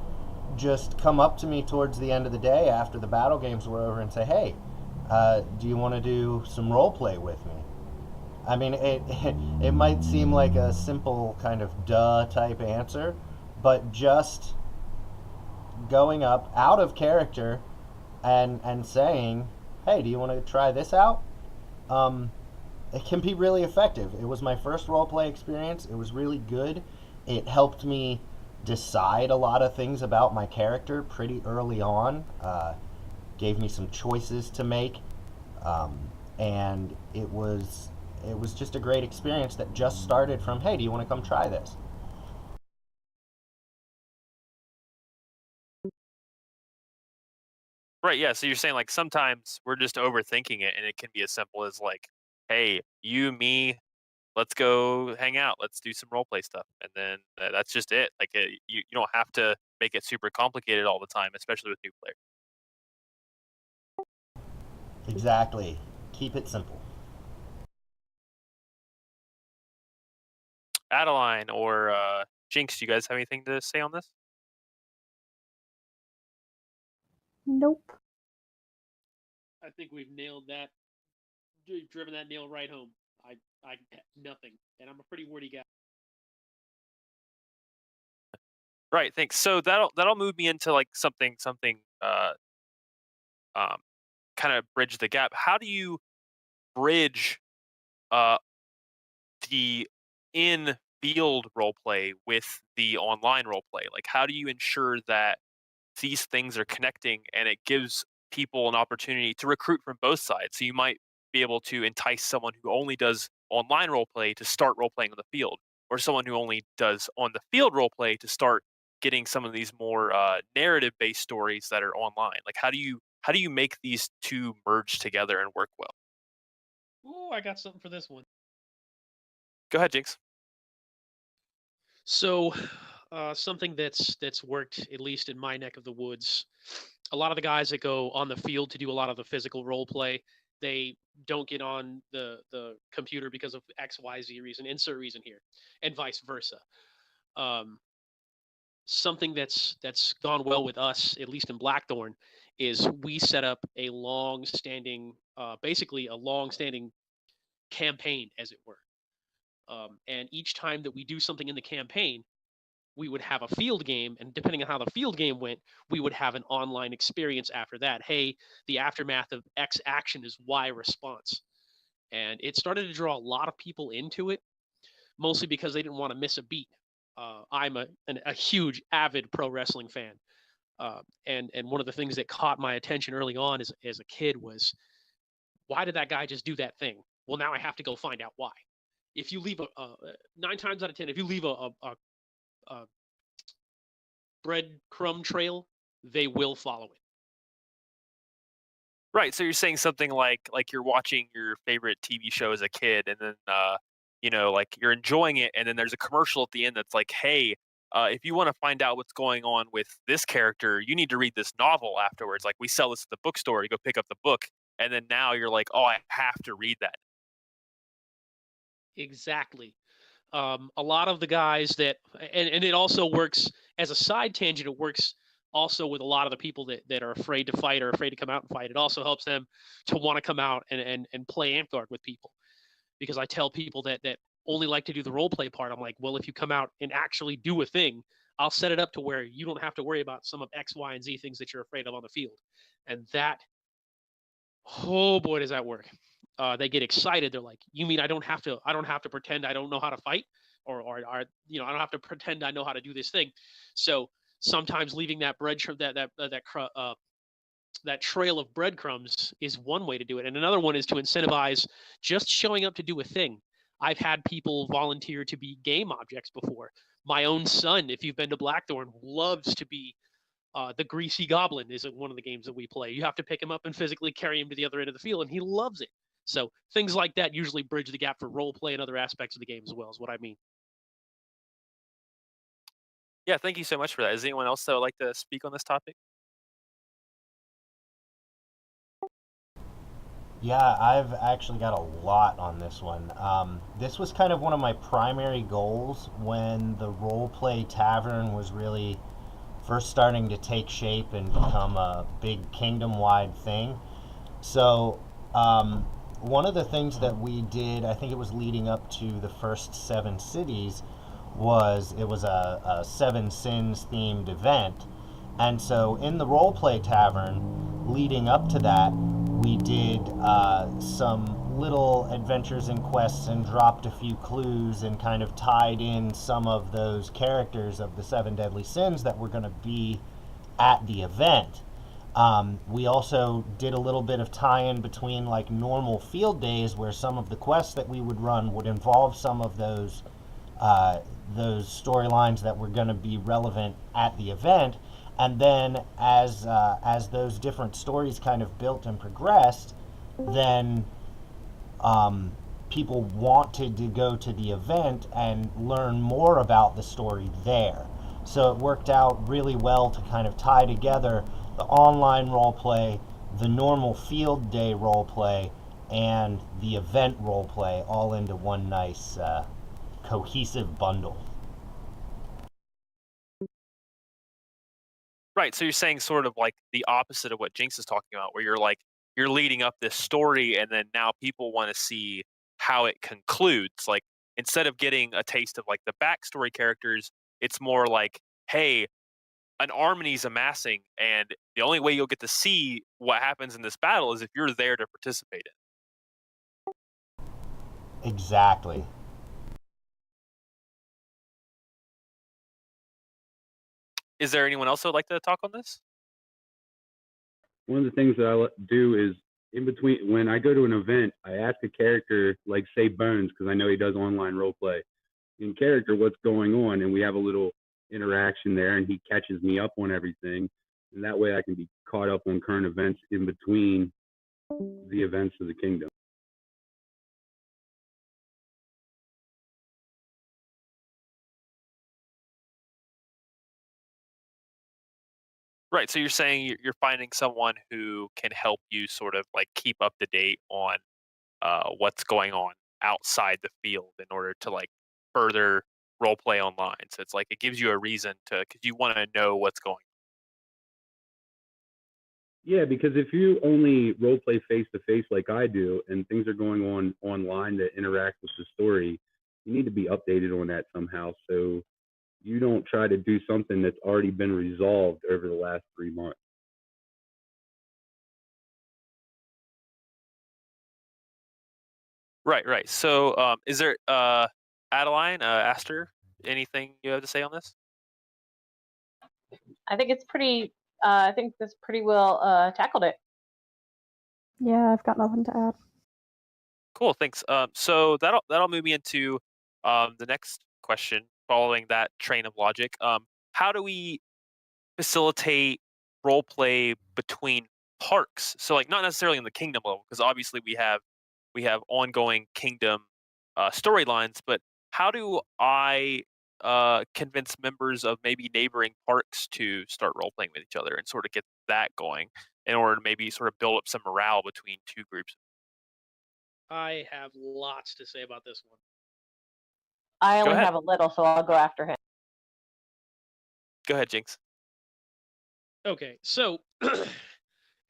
just come up to me towards the end of the day after the battle games were over and say, hey, do you want to do some role play with me? I mean, it might seem like a simple kind of duh type answer, but just going up out of character and saying, hey, do you want to try this out? It can be really effective. It was my first roleplay experience. It was really good. It helped me decide a lot of things about my character pretty early on. Gave me some choices to make, and it was just a great experience that just started from, hey, do you want to come try this? Right, yeah, so you're saying, like, sometimes we're just overthinking it, and it can be as simple as, like, "Hey, you, me, let's go hang out, let's do some role play stuff," and then, that's just it, like, you don't have to make it super complicated all the time, especially with new players. Exactly. Keep it simple. Adeline or, Jinx, do you guys have anything to say on this? Nope. I think we've nailed that, driven that nail right home. I nothing, and I'm a pretty wordy guy. Right, thanks. So that'll move me into, like, something, um, kinda bridge the gap. How do you bridge, uh the in-field role play with the online role play? Like, how do you ensure that these things are connecting and it gives people an opportunity to recruit from both sides? So you might be able to entice someone who only does online role play to start role playing on the field, or someone who only does on the field role play to start getting some of these more narrative-based stories that are online. Like, how do you make these two merge together and work well? Ooh, I got something for this one. Go ahead, Jinx. So, something that's worked at least in my neck of the woods. A lot of the guys that go on the field to do a lot of the physical role play, they don't get on the computer because of X, Y, Z reason. Insert reason here, and vice versa. Um, Something that's gone well with us, at least in Blackthorn, is we set up a long-standing, basically a long-standing campaign, as it were. And each time that we do something in the campaign, we would have a field game, and depending on how the field game went, we would have an online experience after that. Hey, the aftermath of X action is Y response. And it started to draw a lot of people into it, mostly because they didn't want to miss a beat. I'm a huge avid pro wrestling fan. And one of the things that caught my attention early on as a kid was, why did that guy just do that thing? Well, now I have to go find out why. If you leave 9 times out of 10, if you leave a breadcrumb trail, they will follow it. Right, so you're saying something like you're watching your favorite TV show as a kid, and then, like, you're enjoying it, and then there's a commercial at the end that's like, "Hey, if you wanna find out what's going on with this character, you need to read this novel afterwards, like, we sell this at the bookstore, you go pick up the book," and then now you're like, "Oh, I have to read that." Exactly. A lot of the guys that, and it also works as a side tangent. It works also with a lot of the people that are afraid to fight or afraid to come out and fight. It also helps them to want to come out and play Amtgard with people, because I tell people that only like to do the role play part. I'm like, well, if you come out and actually do a thing, I'll set it up to where you don't have to worry about some of X, Y, and Z things that you're afraid of on the field. And that, oh boy, does that work. They get excited. They're like, "You mean I don't have to pretend I don't know how to fight, or I don't have to pretend I know how to do this thing." So sometimes leaving that that trail of breadcrumbs is one way to do it, and another one is to incentivize just showing up to do a thing. I've had people volunteer to be game objects before. My own son, if you've been to Blackthorn, loves to be the Greasy Goblin. Is one of the games that we play. You have to pick him up and physically carry him to the other end of the field, and he loves it. So things like that usually bridge the gap for role play and other aspects of the game as well, is what I mean. Yeah, thank you so much for that. Is anyone else that would like to speak on this topic? Yeah, I've actually got a lot on this one. This was kind of one of my primary goals when the roleplay tavern was really first starting to take shape and become a big kingdom-wide thing. So, one of the things that we did, I think it was leading up to the first Seven Cities, was it was a Seven Sins themed event. And so in the roleplay tavern, leading up to that, we did some little adventures and quests and dropped a few clues and kind of tied in some of those characters of the Seven Deadly Sins that were going to be at the event. We also did a little bit of tie-in between like normal field days where some of the quests that we would run would involve some of those storylines that were going to be relevant at the event, And then as those different stories kind of built and progressed, then people wanted to go to the event and learn more about the story there. So it worked out really well to kind of tie together the online role play, the normal field day role play, and the event role play all into one nice cohesive bundle. Right. So you're saying sort of like the opposite of what Jinx is talking about, where you're leading up this story, and then now people want to see how it concludes. Like, instead of getting a taste of like the backstory characters, it's more like, hey, an army's amassing, and the only way you'll get to see what happens in this battle is if you're there to participate in. Exactly. Is there anyone else who would like to talk on this? One of the things that I do is in between when I go to an event, I ask a character, like say Bones, because I know he does online role play, in character what's going on, and we have a little interaction there, and he catches me up on everything, and that way I can be caught up on current events in between the events of the kingdom. Right. So you're saying you're finding someone who can help you sort of like keep up to date on what's going on outside the field in order to like further role play online. So it's like it gives you a reason to, because you want to know what's going on. Yeah, because if you only role play face to face like I do, and things are going on online that interact with the story, you need to be updated on that somehow. So you don't try to do something that's already been resolved over the last 3 months. Right, right. So is there, Adeline, Aster, anything you have to say on this? I think it's pretty. I think this pretty well tackled it. Yeah, I've got nothing to add. Cool, thanks. So that'll move me into the next question. Following that train of logic, how do we facilitate role play between parks? So like not necessarily in the kingdom level, because obviously we have ongoing kingdom storylines, but how do I convince members of maybe neighboring parks to start role playing with each other and sort of get that going in order to maybe sort of build up some morale between two groups? I have lots to say about this one. I Go only ahead. have a little, so I'll go after him. Go ahead, Jinx. Okay, so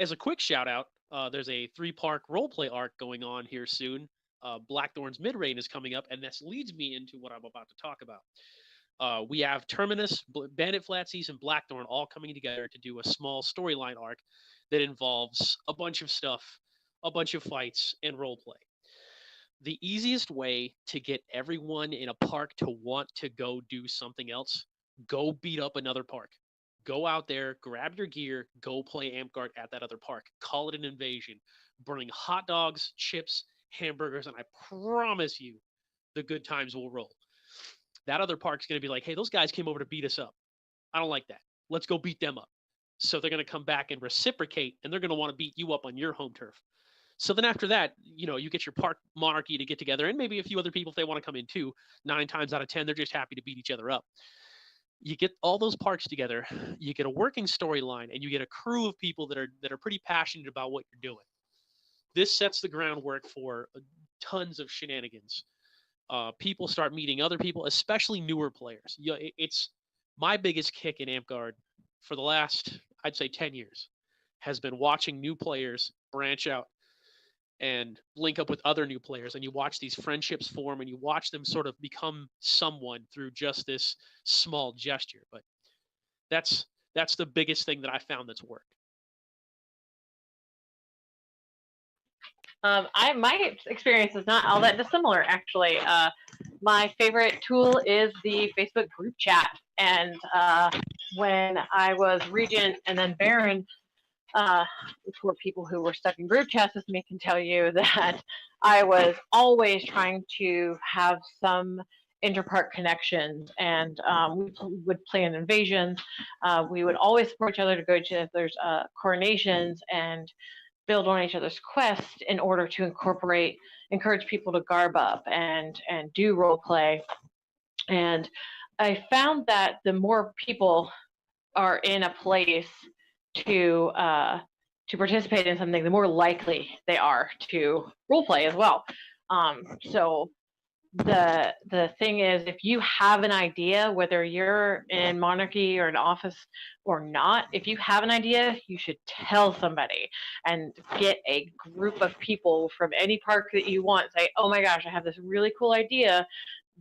as a quick shout out, there's a 3-park roleplay arc going on here soon. Blackthorn's Mid-Reign is coming up, and this leads me into what I'm about to talk about. We have Terminus, Bandit Flat Seas, and Blackthorn all coming together to do a small storyline arc that involves a bunch of stuff, a bunch of fights, and roleplay. The easiest way to get everyone in a park to want to go do something else, go beat up another park. Go out there, grab your gear, go play Amtgard at that other park. Call it an invasion. Bring hot dogs, chips, hamburgers, and I promise you the good times will roll. That other park's going to be like, hey, those guys came over to beat us up. I don't like that. Let's go beat them up. So they're going to come back and reciprocate, and they're going to want to beat you up on your home turf. So then after that, you get your park monarchy to get together, and maybe a few other people if they want to come in too. 9 times out of 10, they're just happy to beat each other up. You get all those parks together, you get a working storyline, and you get a crew of people that are pretty passionate about what you're doing. This sets the groundwork for tons of shenanigans. People start meeting other people, especially newer players. It's my biggest kick in Amtgard for the last, I'd say, 10 years, has been watching new players branch out and link up with other new players, and you watch these friendships form, and you watch them sort of become someone through just this small gesture. But that's the biggest thing that I found that's worked. My experience is not all that dissimilar, actually. My favorite tool is the Facebook group chat, and when I was Regent and then Baron, for people who were stuck in group chats with me can tell you that I was always trying to have some interpark connections, and would plan invasions. We would always support each other to go to if there's coronations and build on each other's quests in order to encourage people to garb up and do role play. And I found that the more people are in a place to participate in something, the more likely they are to role play as well. So the thing is, if you have an idea, whether you're in monarchy or an office or not, if you have an idea, you should tell somebody and get a group of people from any park that you want. Say, oh my gosh, I have this really cool idea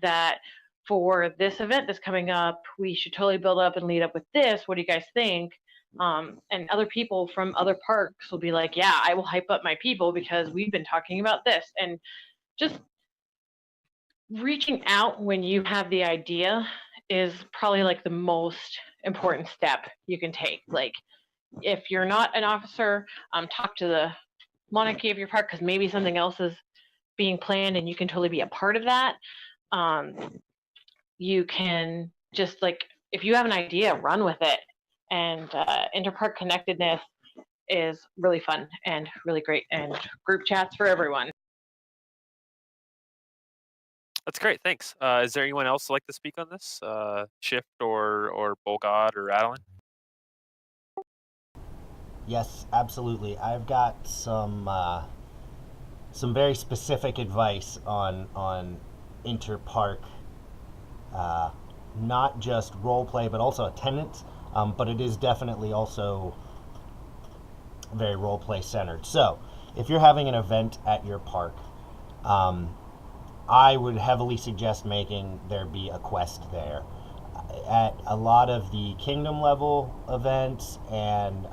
that for this event that's coming up, we should totally build up and lead up with this. What do you guys think? And other people from other parks will be like, yeah, I will hype up my people because we've been talking about this. And just reaching out when you have the idea is probably like the most important step you can take. Like, if you're not an officer, talk to the monarchy of your park, because maybe something else is being planned and you can totally be a part of that. You can just, like, if you have an idea, run with it. And interpark connectedness is really fun and really great, and group chats for everyone. That's great. Thanks. Is there anyone else like to speak on this? Shift or Bolgod or Adeline? Yes, absolutely. I've got some very specific advice on interpark, not just role play but also attendance. But it is definitely also very role play centered. So, if you're having an event at your park, I would heavily suggest making there be a quest there. At a lot of the kingdom level events and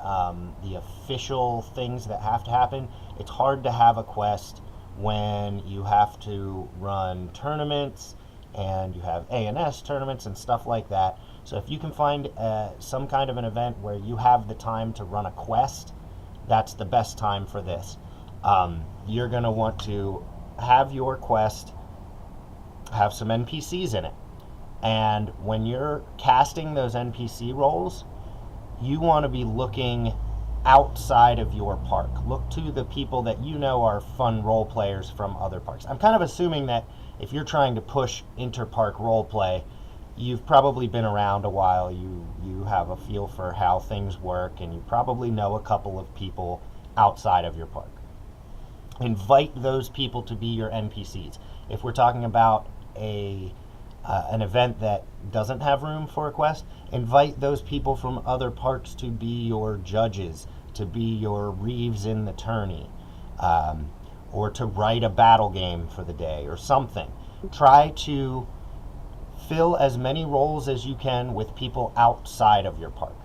the official things that have to happen, it's hard to have a quest when you have to run tournaments and you have A&S tournaments and stuff like that. So if you can find some kind of an event where you have the time to run a quest, that's the best time for this. You're going to want to have your quest have some NPCs in it. And when you're casting those NPC roles, you want to be looking outside of your park. Look to the people that you know are fun role players from other parks. I'm kind of assuming that if you're trying to push interpark role play, you've probably been around a while. You have a feel for how things work, and you probably know a couple of people outside of your park. Invite those people to be your NPCs. If we're talking about an event that doesn't have room for a quest, invite those people from other parks to be your judges, to be your Reeves in the tourney, or to write a battle game for the day or something. Try to fill as many roles as you can with people outside of your park.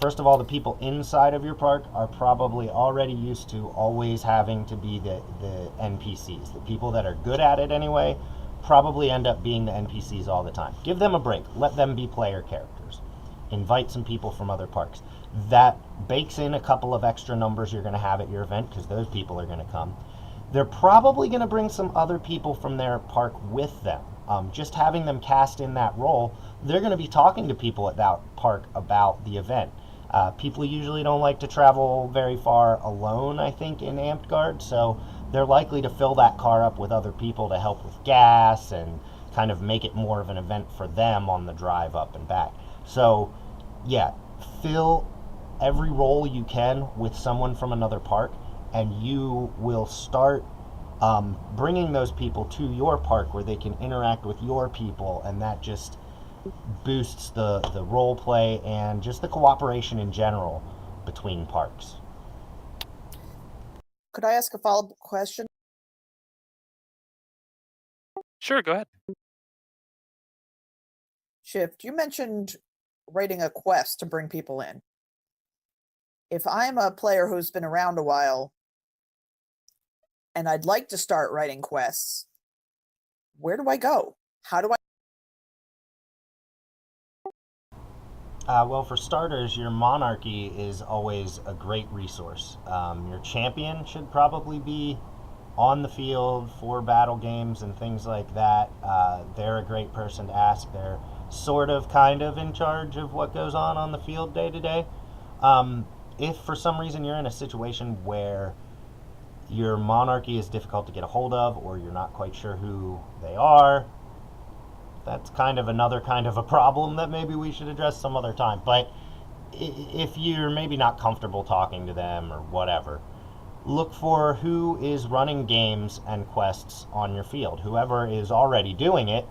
First of all, the people inside of your park are probably already used to always having to be the NPCs. The people that are good at it anyway probably end up being the NPCs all the time. Give them a break. Let them be player characters. Invite some people from other parks. That bakes in a couple of extra numbers you're going to have at your event, because those people are going to come. They're probably going to bring some other people from their park with them. Just having them cast in that role, they're going to be talking to people at that park about the event. People usually don't like to travel very far alone, I think, in Amped Guard, so they're likely to fill that car up with other people to help with gas and kind of make it more of an event for them on the drive up and back. So, yeah, fill every role you can with someone from another park, and you will start bringing those people to your park where they can interact with your people, and that just boosts the role play and just the cooperation in general between parks. Could I ask a follow-up question? Sure, go ahead. Shift, you mentioned writing a quest to bring people in. If I'm a player who's been around a while and I'd like to start writing quests, where do I go? How do I? Well, for starters, your monarchy is always a great resource. Your champion should probably be on the field for battle games and things like that, they're a great person to ask. They're sort of, kind of in charge of what goes on the field day to day. If for some reason you're in a situation where your monarchy is difficult to get a hold of, or you're not quite sure who they are, that's kind of another kind of a problem that maybe we should address some other time. But if you're maybe not comfortable talking to them or whatever, look for who is running games and quests on your field. Whoever is already doing it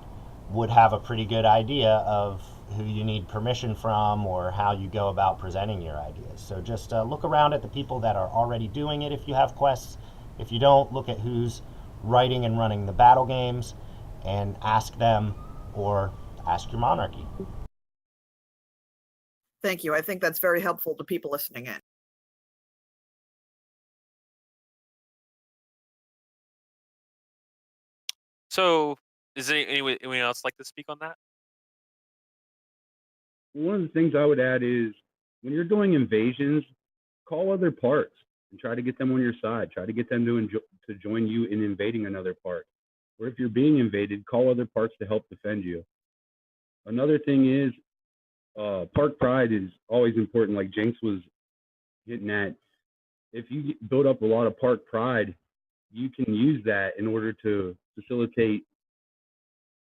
would have a pretty good idea of who you need permission from or how you go about presenting your ideas. So just look around at the people that are already doing it if you have quests. If you don't, look at who's writing and running the battle games and ask them, or ask your monarchy. Thank you. I think that's very helpful to people listening in. So, is there anyone else like to speak on that? One of the things I would add is when you're doing invasions, call other parts and try to get them on your side. Try to get them to join you in invading another part. Or if you're being invaded, call other parts to help defend you. Another thing is park pride is always important, like Jinx was getting at. If you build up a lot of park pride, you can use that in order to facilitate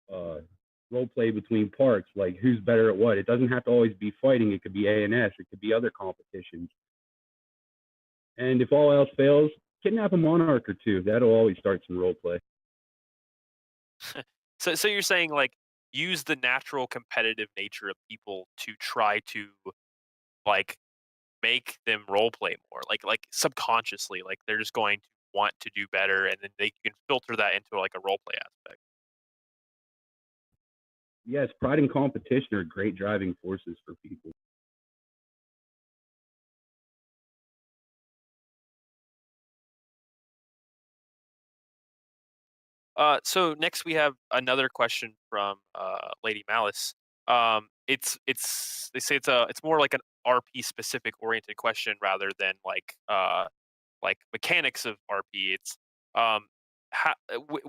role play between parks, like who's better at what. It doesn't have to always be fighting. It could be A&S. It could be other competitions. And if all else fails, kidnap a monarch or two. That'll always start some role play. So you're saying, like, use the natural competitive nature of people to try to, like, make them role play more, like subconsciously, like they're just going to want to do better, and then they can filter that into like a role play aspect. Yes, pride and competition are great driving forces for people. So next we have another question from Lady Malice. It's they say it's more like an RP specific oriented question rather than like mechanics of RP. It's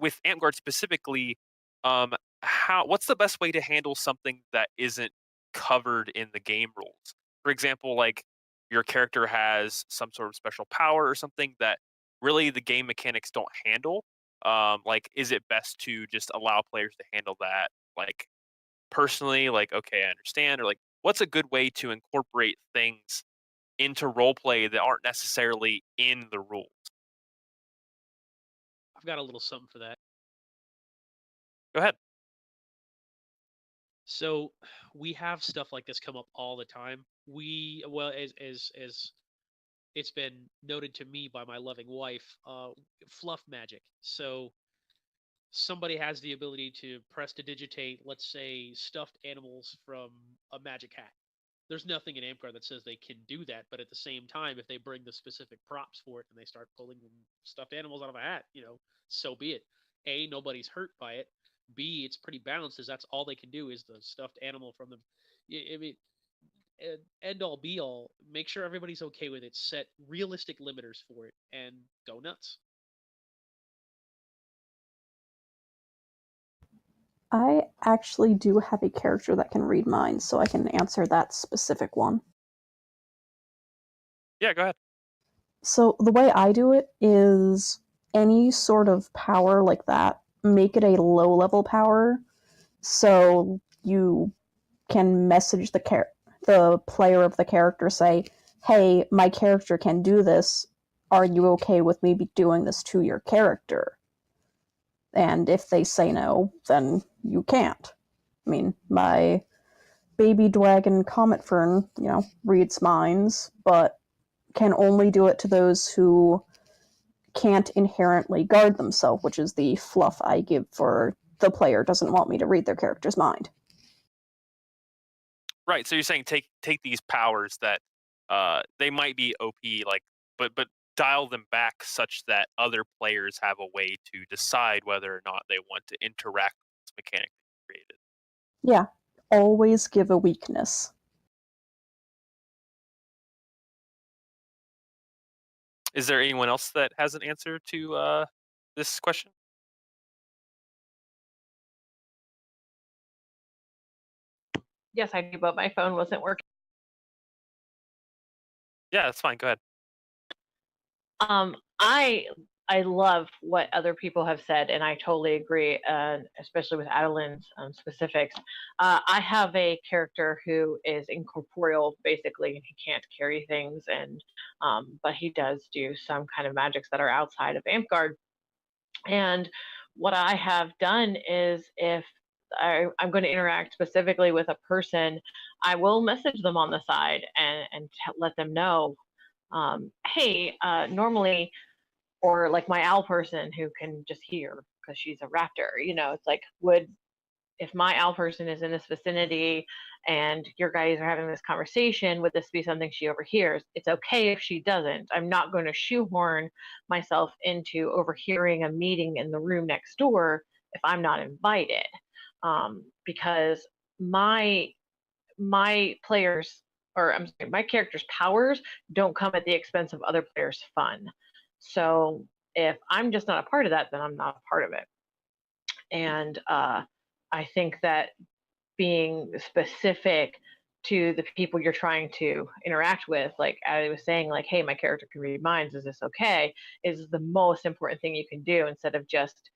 with Amtgard specifically, what's the best way to handle something that isn't covered in the game rules? For example, like your character has some sort of special power or something that really the game mechanics don't handle. Like, is it best to just allow players to handle that, like personally? Like, okay, I understand, or like, what's a good way to incorporate things into role play that aren't necessarily in the rules? I've got a little something for that. Go ahead. So we have stuff like this come up all the time. Well, as it's been noted to me by my loving wife, fluff magic. So somebody has the ability to prestidigitate, let's say, stuffed animals from a magic hat. There's nothing in Amtgard that says they can do that, but at the same time, if they bring the specific props for it and they start pulling stuffed animals out of a hat, so be it. A, nobody's hurt by it. B, it's pretty balanced, as that's all they can do is the stuffed animal from the. I mean, end all be all. Make sure everybody's okay with it. Set realistic limiters for it and go nuts. I actually do have a character that can read minds, so I can answer that specific one. Yeah, go ahead. So the way I do it is any sort of power like that, make it a low-level power, so you can message the player of the character, say, hey, my character can do this, are you okay with me doing this to your character? And if they say no, then you can't. I mean, my baby dragon Comet Fern, reads minds, but can only do it to those who can't inherently guard themselves, which is the fluff I give for the player doesn't want me to read their character's mind. Right. So you're saying take these powers that they might be OP, like, but dial them back such that other players have a way to decide whether or not they want to interact with this mechanic that you created. Yeah, always give a weakness. Is there anyone else that has an answer to this question? Yes, I do, but my phone wasn't working. Yeah, that's fine. Go ahead. I love what other people have said, and I totally agree, especially with Adeline's specifics. I have a character who is incorporeal, basically, and he can't carry things, and but he does do some kind of magics that are outside of Amtgard. And what I have done is, if I'm going to interact specifically with a person, I will message them on the side and let them know, hey, normally, or like my owl person who can just hear because she's a raptor, it's like, if my owl person is in this vicinity and your guys are having this conversation, would this be something she overhears? It's okay if she doesn't. I'm not going to shoehorn myself into overhearing a meeting in the room next door if I'm not invited, because my players, or I'm sorry, my character's powers don't come at the expense of other players' fun. So if I'm just not a part of that, then I'm not a part of it. And I think that being specific to the people you're trying to interact with, like I was saying, like, hey, my character can read minds, is this okay, is the most important thing you can do, instead of just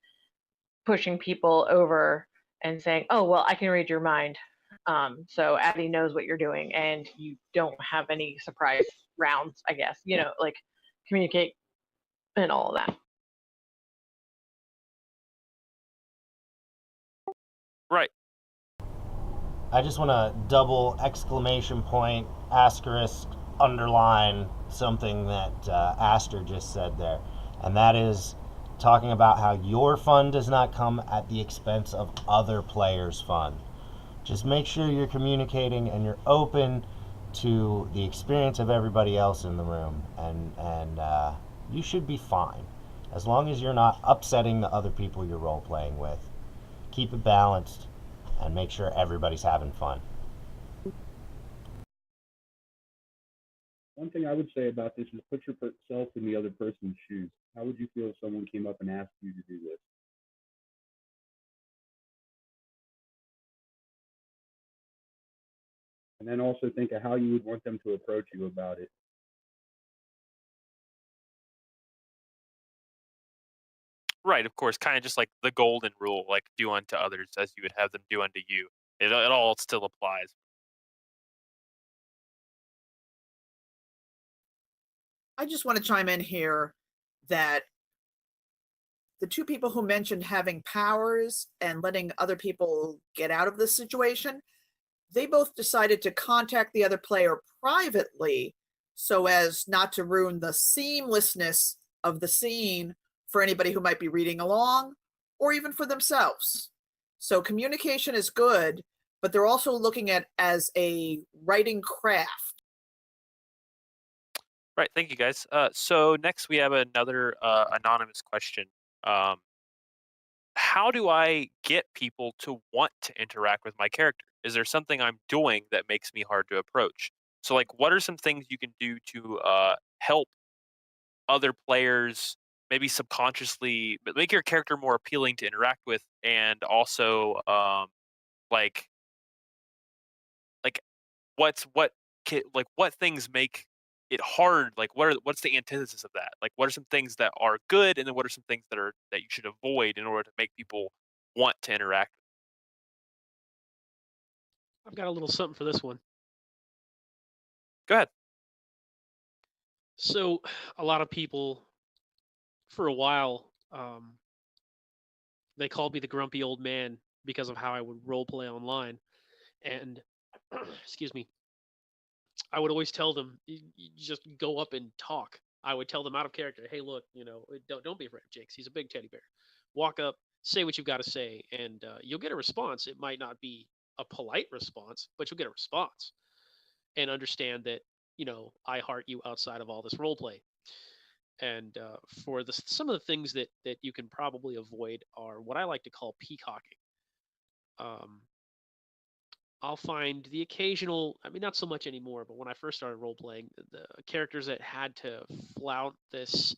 pushing people over and saying, oh, well, I can read your mind. So Abby knows what you're doing, and you don't have any surprise rounds, I guess, like communicate and all of that. Right. I just want to double exclamation point, asterisk, underline something that Aster just said there. And that is talking about how your fun does not come at the expense of other players' fun. Just make sure you're communicating and you're open to the experience of everybody else in the room. And you should be fine. As long as you're not upsetting the other people you're role-playing with. Keep it balanced and make sure everybody's having fun. One thing I would say about this is put yourself in the other person's shoes. How would you feel if someone came up and asked you to do this? And then also think of how you would want them to approach you about it. Right, of course, kind of just like the golden rule, like do unto others as you would have them do unto you. It all still applies. I just want to chime in here that the two people who mentioned having powers and letting other people get out of the situation, they both decided to contact the other player privately so as not to ruin the seamlessness of the scene for anybody who might be reading along or even for themselves. So communication is good, but they're also looking at as a writing craft. Right, thank you guys. So next we have another anonymous question. How do I get people to want to interact with my character? Is there something I'm doing that makes me hard to approach? So, like, what are some things you can do to help other players, maybe subconsciously, but make your character more appealing to interact with, and also, like, like what things make it hard? Like, what's the antithesis of that? Like, what are some things that are good, and then what are some things that you should avoid in order to make people want to interact? I've got a little something for this one. Go ahead. So, a lot of people, for a while, they called me the grumpy old man because of how I would role play online. And, excuse me, I would always tell them, you just go up and talk. I would tell them out of character, hey, look, don't be afraid of Jakes. He's a big teddy bear. Walk up, say what you've got to say, and you'll get a response. It might not be a polite response, but you'll get a response. And understand that, I heart you outside of all this role play. And for some of the things that you can probably avoid are what I like to call peacocking. I'll find the occasional, I mean, not so much anymore, but when I first started role playing, the characters that had to flout this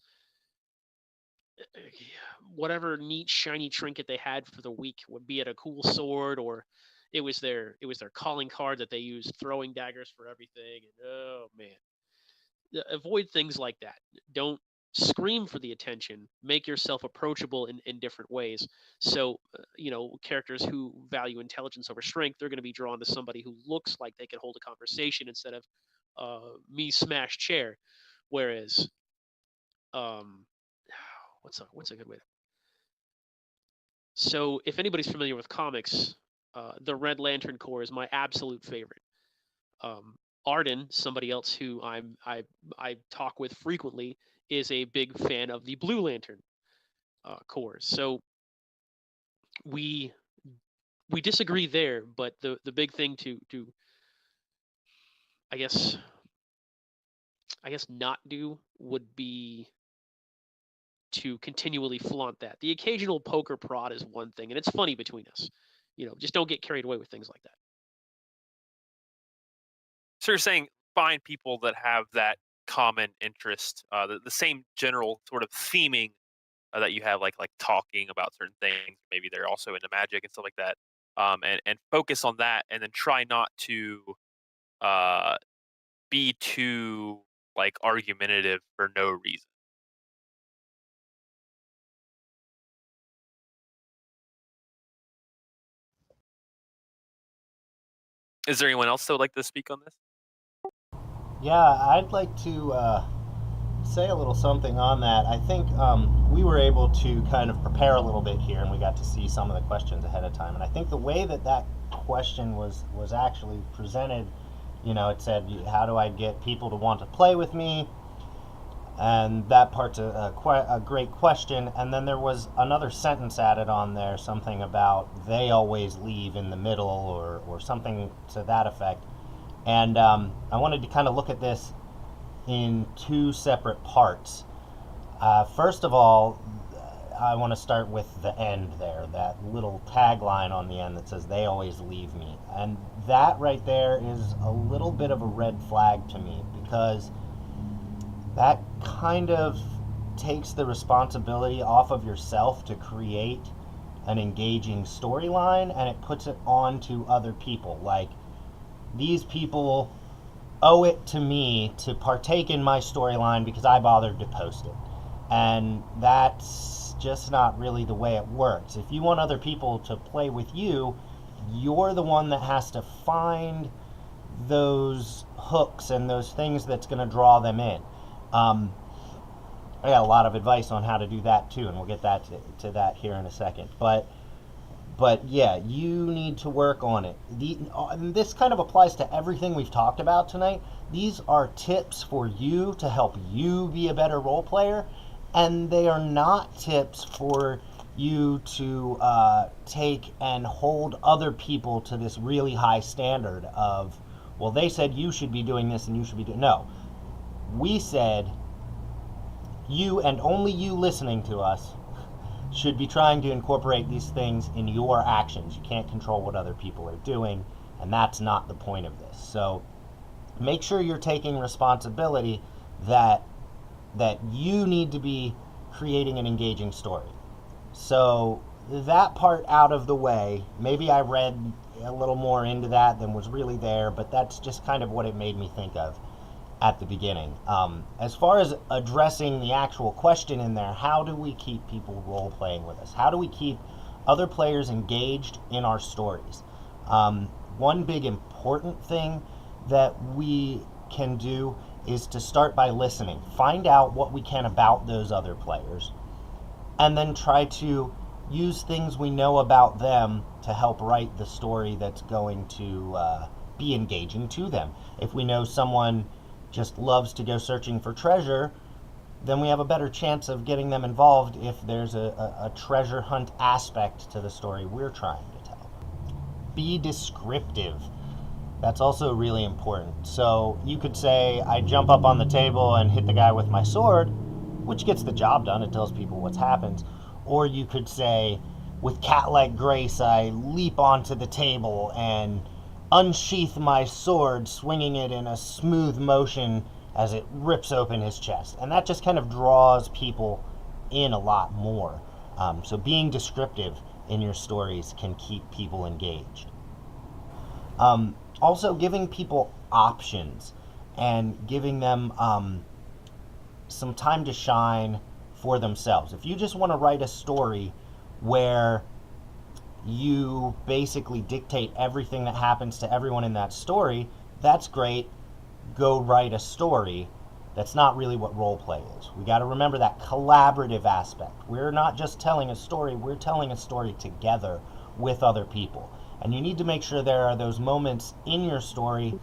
whatever neat shiny trinket they had for the week, would be it a cool sword or it was their calling card that they used throwing daggers for everything. And oh man, avoid things like that. Don't scream for the attention. Make yourself approachable in different ways. So characters who value intelligence over strength, they're going to be drawn to somebody who looks like they can hold a conversation instead of me smash chair. Whereas um what's a good way to... So if anybody's familiar with comics, the Red Lantern Corps is my absolute favorite. Arden, somebody else who I talk with frequently, is a big fan of the Blue Lantern Corps. So we disagree there, but the big thing to I guess not do would be to continually flaunt that. The occasional poker prod is one thing, and it's funny between us. Just don't get carried away with things like that. So you're saying find people that have that common interest, the same general sort of theming that you have, like talking about certain things. Maybe they're also into magic and stuff like that, and focus on that, and then try not to be too argumentative for no reason. Is there anyone else that would like to speak on this? Yeah, I'd like to say a little something on that. I think we were able to kind of prepare a little bit here, and we got to see some of the questions ahead of time. And I think the way that question was actually presented, it said, how do I get people to want to play with me? And that part's a great question. And then there was another sentence added on there, something about they always leave in the middle, or something to that effect. And I wanted to kind of look at this in two separate parts. First of all, I want to start with the end there, that little tagline on the end that says, they always leave me. And that right there is a little bit of a red flag to me, because that kind of takes the responsibility off of yourself to create an engaging storyline, and it puts it on to other people. Like, these people owe it to me to partake in my storyline because I bothered to post it. And that's just not really the way it works. If you want other people to play with you, you're the one that has to find those hooks and those things that's going to draw them in. I got a lot of advice on how to do that too, and we'll get that to that here in a second. But yeah, you need to work on it. This kind of applies to everything we've talked about tonight. These are tips for you to help you be a better role player, and they are not tips for you to take and hold other people to this really high standard of, well, they said you should be doing this and you should be doing... No. We said you, and only you listening to us, should be trying to incorporate these things in your actions. You can't control what other people are doing, and that's not the point of this. So make sure you're taking responsibility that you need to be creating an engaging story. So that part out of the way, maybe I read a little more into that than was really there, but that's just kind of what it made me think of at the beginning. As far as addressing the actual question in there, how do we keep people role playing with us? How do we keep other players engaged in our stories? One big important thing that we can do is to start by listening. Find out what we can about those other players, and then try to use things we know about them to help write the story that's going to be engaging to them. If we know someone just loves to go searching for treasure, then we have a better chance of getting them involved if there's a treasure hunt aspect to the story we're trying to tell. Be descriptive. That's also really important. So you could say, I jump up on the table and hit the guy with my sword, which gets the job done. It tells people what's happened. Or you could say, with cat-like grace, I leap onto the table and unsheath my sword, swinging it in a smooth motion as it rips open his chest. And that just kind of draws people in a lot more. So being descriptive in your stories can keep people engaged. Also, giving people options and giving them some time to shine for themselves. If you just want to write a story where you basically dictate everything that happens to everyone in that story, that's great. Go write a story. That's not really what role play is. We got to remember that collaborative aspect. We're not just telling a story, we're telling a story together with other people. And you need to make sure there are those moments in your story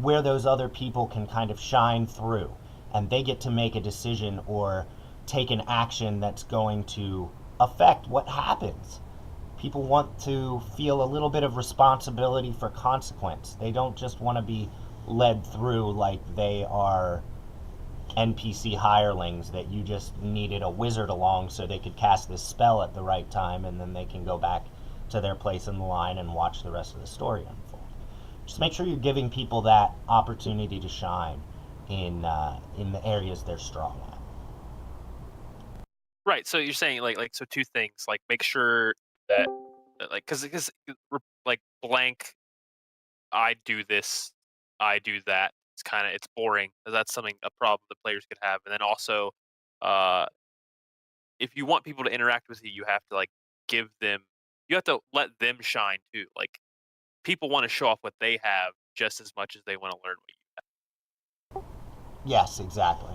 where those other people can kind of shine through and they get to make a decision or take an action that's going to affect what happens. People want to feel a little bit of responsibility for consequence. They don't just want to be led through like they are NPC hirelings that you just needed a wizard along so they could cast this spell at the right time and then they can go back to their place in the line and watch the rest of the story unfold. Just make sure you're giving people that opportunity to shine in the areas they're strong at. Right. So you're saying so two things, like make sure that because like blank, I do this, I do that. It's boring. That's something, a problem the players could have. And then also, if you want people to interact with you, you have to you have to let them shine too. Like people want to show off what they have just as much as they want to learn what you have. Yes, exactly.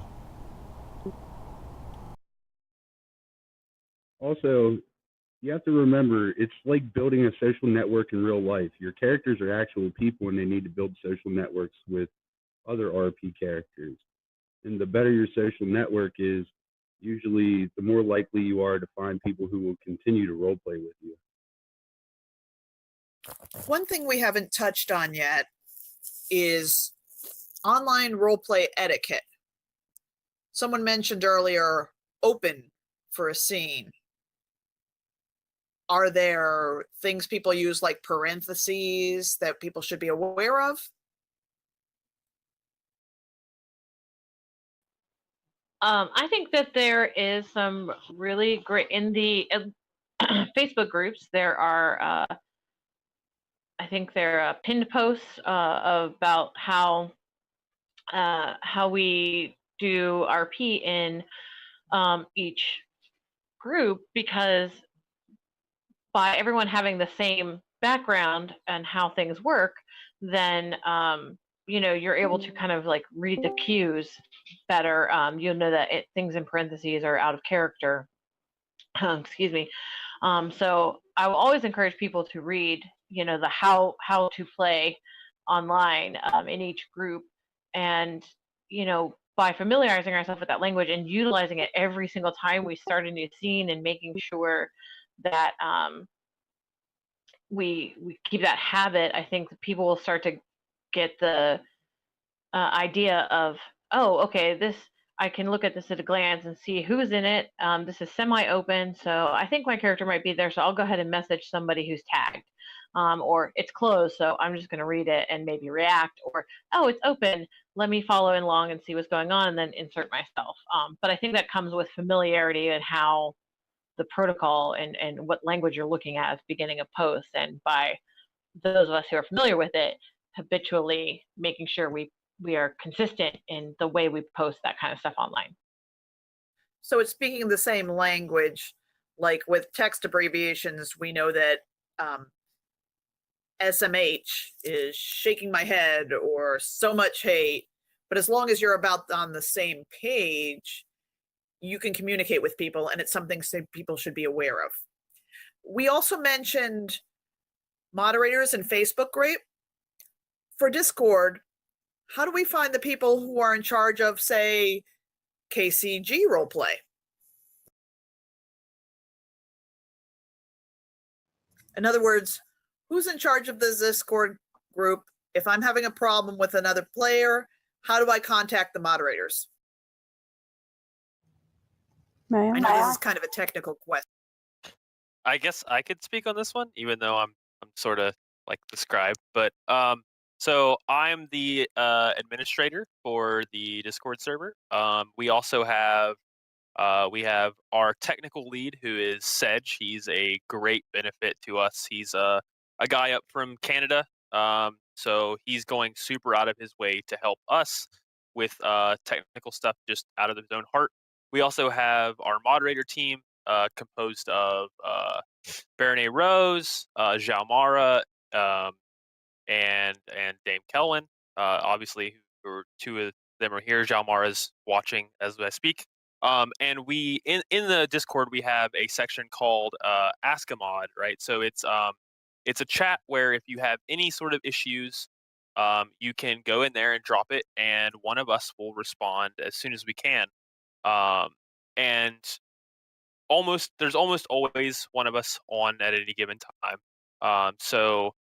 Also, you have to remember it's like building a social network in real life. Your characters are actual people and they need to build social networks with other RP characters. And the better your social network is, usually the more likely you are to find people who will continue to roleplay with you. One thing we haven't touched on yet is online roleplay etiquette. Someone mentioned earlier open for a scene. Are there things people use like parentheses that people should be aware of? I think that there is some really great in the Facebook groups. There are, I think, there are pinned posts about how we do RP in each group, because by everyone having the same background and how things work, then you're able to kind of like read the cues better. You'll know that things in parentheses are out of character. Excuse me. So I will always encourage people to read, the how to play online in each group, and by familiarizing ourselves with that language and utilizing it every single time we start a new scene, and making sure that we keep that habit, I think people will start to get the idea of, oh, okay, this, I can look at this at a glance and see who's in it. This is semi-open, so I think my character might be there, so I'll go ahead and message somebody who's tagged. Or it's closed, so I'm just going to read it and maybe react. Or, oh, it's open, let me follow along and see what's going on and then insert myself. But I think that comes with familiarity and how the protocol and what language you're looking at the beginning of posts, and by those of us who are familiar with it, habitually making sure we are consistent in the way we post that kind of stuff online. So it's speaking the same language, like with text abbreviations, we know that SMH is shaking my head or so much hate, but as long as you're about on the same page, you can communicate with people, and it's something people should be aware of. We also mentioned moderators in Facebook group. For Discord, how do we find the people who are in charge of, say, KCG roleplay? In other words, who's in charge of the Discord group? If I'm having a problem with another player, how do I contact the moderators? I know this is kind of a technical question. I guess I could speak on this one, even though I'm sort of like the scribe. But so I'm the administrator for the Discord server. We also have We have our technical lead, who is Sedge. He's a great benefit to us. He's a guy up from Canada, so he's going super out of his way to help us with technical stuff just out of his own heart. We also have our moderator team, composed of Baronet Rose, Xiaomara, and Dame Kelwin. Obviously, two of them are here. Xiaomara's watching as I speak. And we in the Discord we have a section called Ask a Mod, right? So it's a chat where if you have any sort of issues, you can go in there and drop it, and one of us will respond as soon as we can. And there's almost always one of us on at any given time. So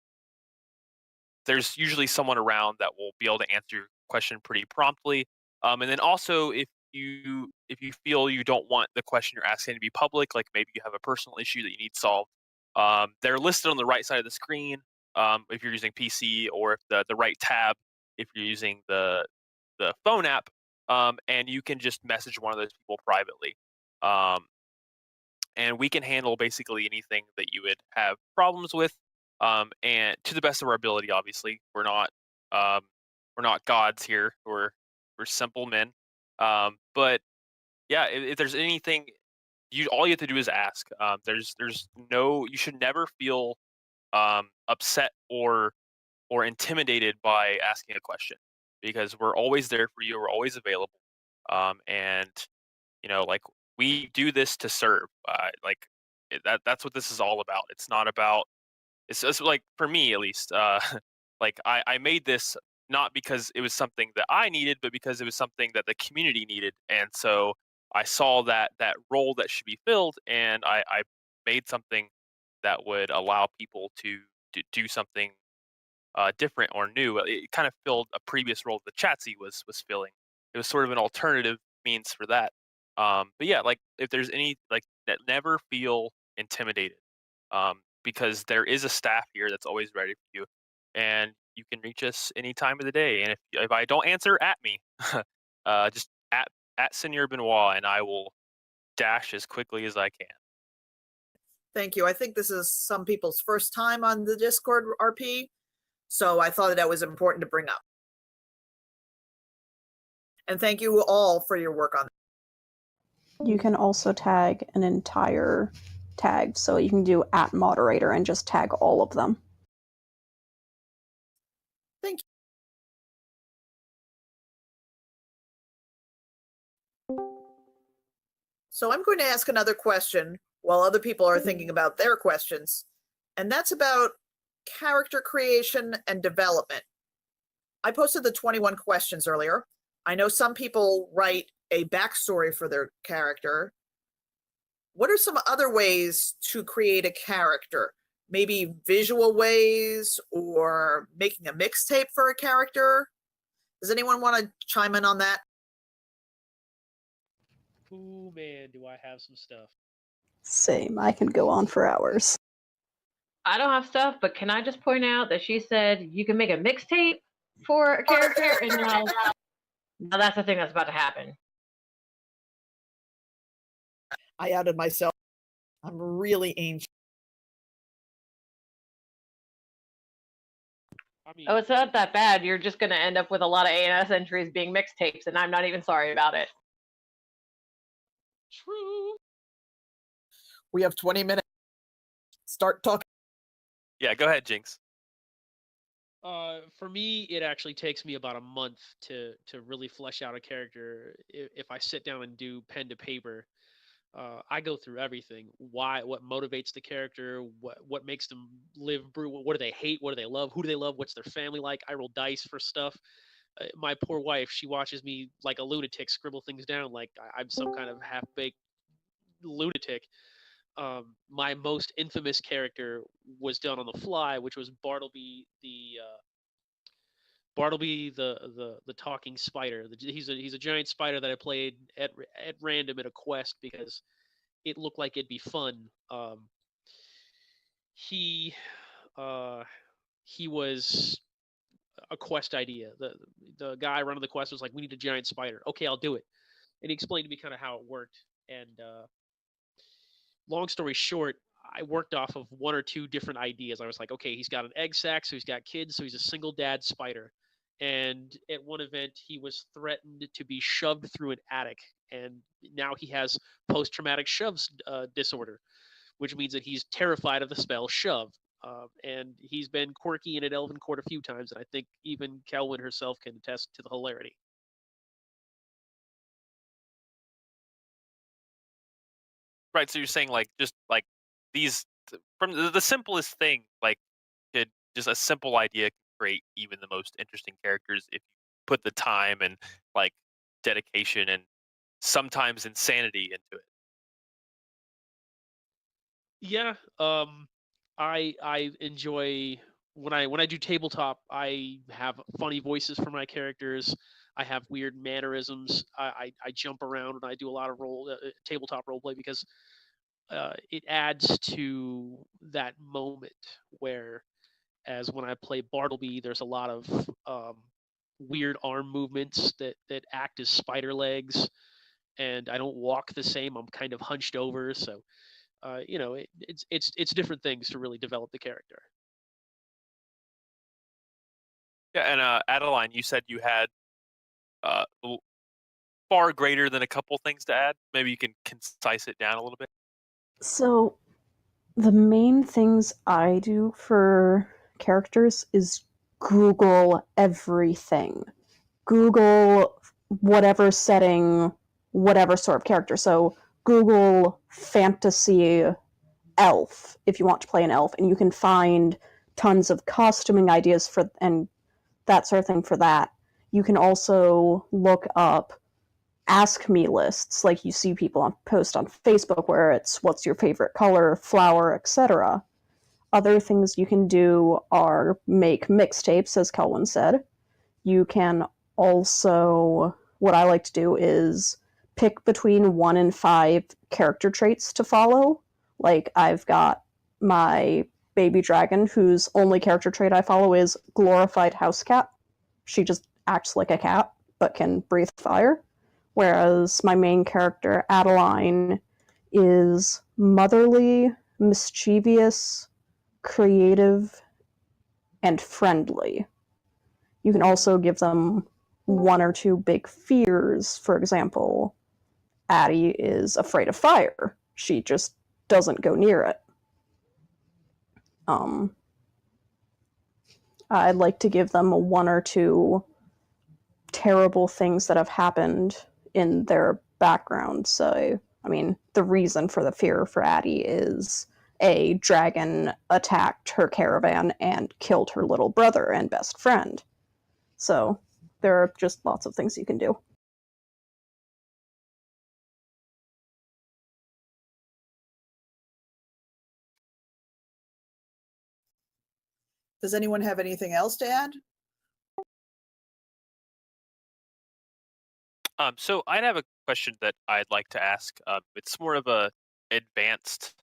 there's usually someone around that will be able to answer your question pretty promptly. And then also, if you feel you don't want the question you're asking to be public, like maybe you have a personal issue that you need solved, they're listed on the right side of the screen if you're using PC, or if the right tab if you're using the phone app, and you can just message one of those people privately. And we can handle basically anything that you would have problems with, and to the best of our ability. Obviously, we're not gods here. We're simple men. But yeah, if there's anything, all you have to do is ask. There's no, you should never feel upset or intimidated by asking a question, because we're always there for you. We're always available. And like, we do this to serve. That's what this is all about. It's not about. It's just like, for me at least. Like, I made this not because it was something that I needed, but because it was something that the community needed, and so I saw that role that should be filled, and I made something that would allow people to do something different or new. It kind of filled a previous role that Chatsy was filling. It was sort of an alternative means for that. But yeah, like, if there's any, like, that, never feel intimidated, because there is a staff here that's always ready for you, and you can reach us any time of the day. And if I don't answer, at me, just at Senior Benoit, and I will dash as quickly as I can. Thank you. I think this is some people's first time on the Discord RP, so I thought that was important to bring up. And thank you all for your work on that. You can also tag an entire tag, so you can do @moderator and just tag all of them. Thank you. So I'm going to ask another question while other people are thinking about their questions, and that's about character creation and development. I posted the 21 questions earlier. I know some people write a backstory for their character. What are some other ways to create a character? Maybe visual ways, or making a mixtape for a character? Does anyone want to chime in on that? Ooh, man, do I have some stuff. Same. I can go on for hours. I don't have stuff, but can I just point out that she said you can make a mixtape for a character, and now that's the thing that's about to happen. I outed myself. I'm really ancient. I mean, Oh, it's not that bad. You're just going to end up with a lot of ANS entries being mixtapes, and I'm not even sorry about it. True. We have 20 minutes. Start talking. Yeah, go ahead, Jinx. For me, it actually takes me about a month to really flesh out a character. If I sit down and do pen to paper, I go through everything. What motivates the character? What makes them live? What do they hate? What do they love? Who do they love? What's their family like? I roll dice for stuff. My poor wife, she watches me like a lunatic scribble things down like I'm some kind of half-baked lunatic. My most infamous character was done on the fly, which was Bartleby the talking spider. He's a giant spider that I played at random in a quest because it looked like it'd be fun. He was a quest idea. The guy running the quest was like, "We need a giant spider." Okay, I'll do it. And he explained to me kind of how it worked. And long story short, I worked off of one or two different ideas. I was like, okay, he's got an egg sac, so he's got kids, so he's a single dad spider. And at one event, he was threatened to be shoved through an attic, and now he has post-traumatic shoves disorder, which means that he's terrified of the spell shove. And he's been quirky in an elven court a few times, and I think even Kelwyn herself can attest to the hilarity. Right. So you're saying like just like these from the simplest thing, like just a simple idea can create even the most interesting characters if you put the time and like dedication and sometimes insanity into it. Yeah, I enjoy when I do tabletop. I have funny voices for my characters. I have weird mannerisms. I jump around when I do a lot of tabletop role play because it adds to that moment where, as when I play Bartleby, there's a lot of weird arm movements that act as spider legs, and I don't walk the same. I'm kind of hunched over, so it's different things to really develop the character. Yeah, and Adeline, you said you had far greater than a couple things to add. Maybe you can concise it down a little bit. So, the main things I do for characters is Google everything. Google whatever setting, whatever sort of character. So, Google fantasy elf if you want to play an elf, and you can find tons of costuming ideas for and that sort of thing for that. You can also look up ask me lists, like you see people post on Facebook where it's what's your favorite color, flower, etc. Other things you can do are make mixtapes, as Kelwyn said. You can also, what I like to do is pick between 1 and 5 character traits to follow. Like, I've got my baby dragon, whose only character trait I follow is glorified house cat. She just acts like a cat, but can breathe fire. Whereas my main character, Adeline, is motherly, mischievous, creative, and friendly. You can also give them 1 or 2 big fears. For example, Addie is afraid of fire. She just doesn't go near it. I'd like to give them 1 or 2 terrible things that have happened in their background. So, I mean, the reason for the fear for Addie is a dragon attacked her caravan and killed her little brother and best friend. So, there are just lots of things you can do. Does anyone have anything else to add? So I'd have a question that I'd like to ask. It's more of a advanced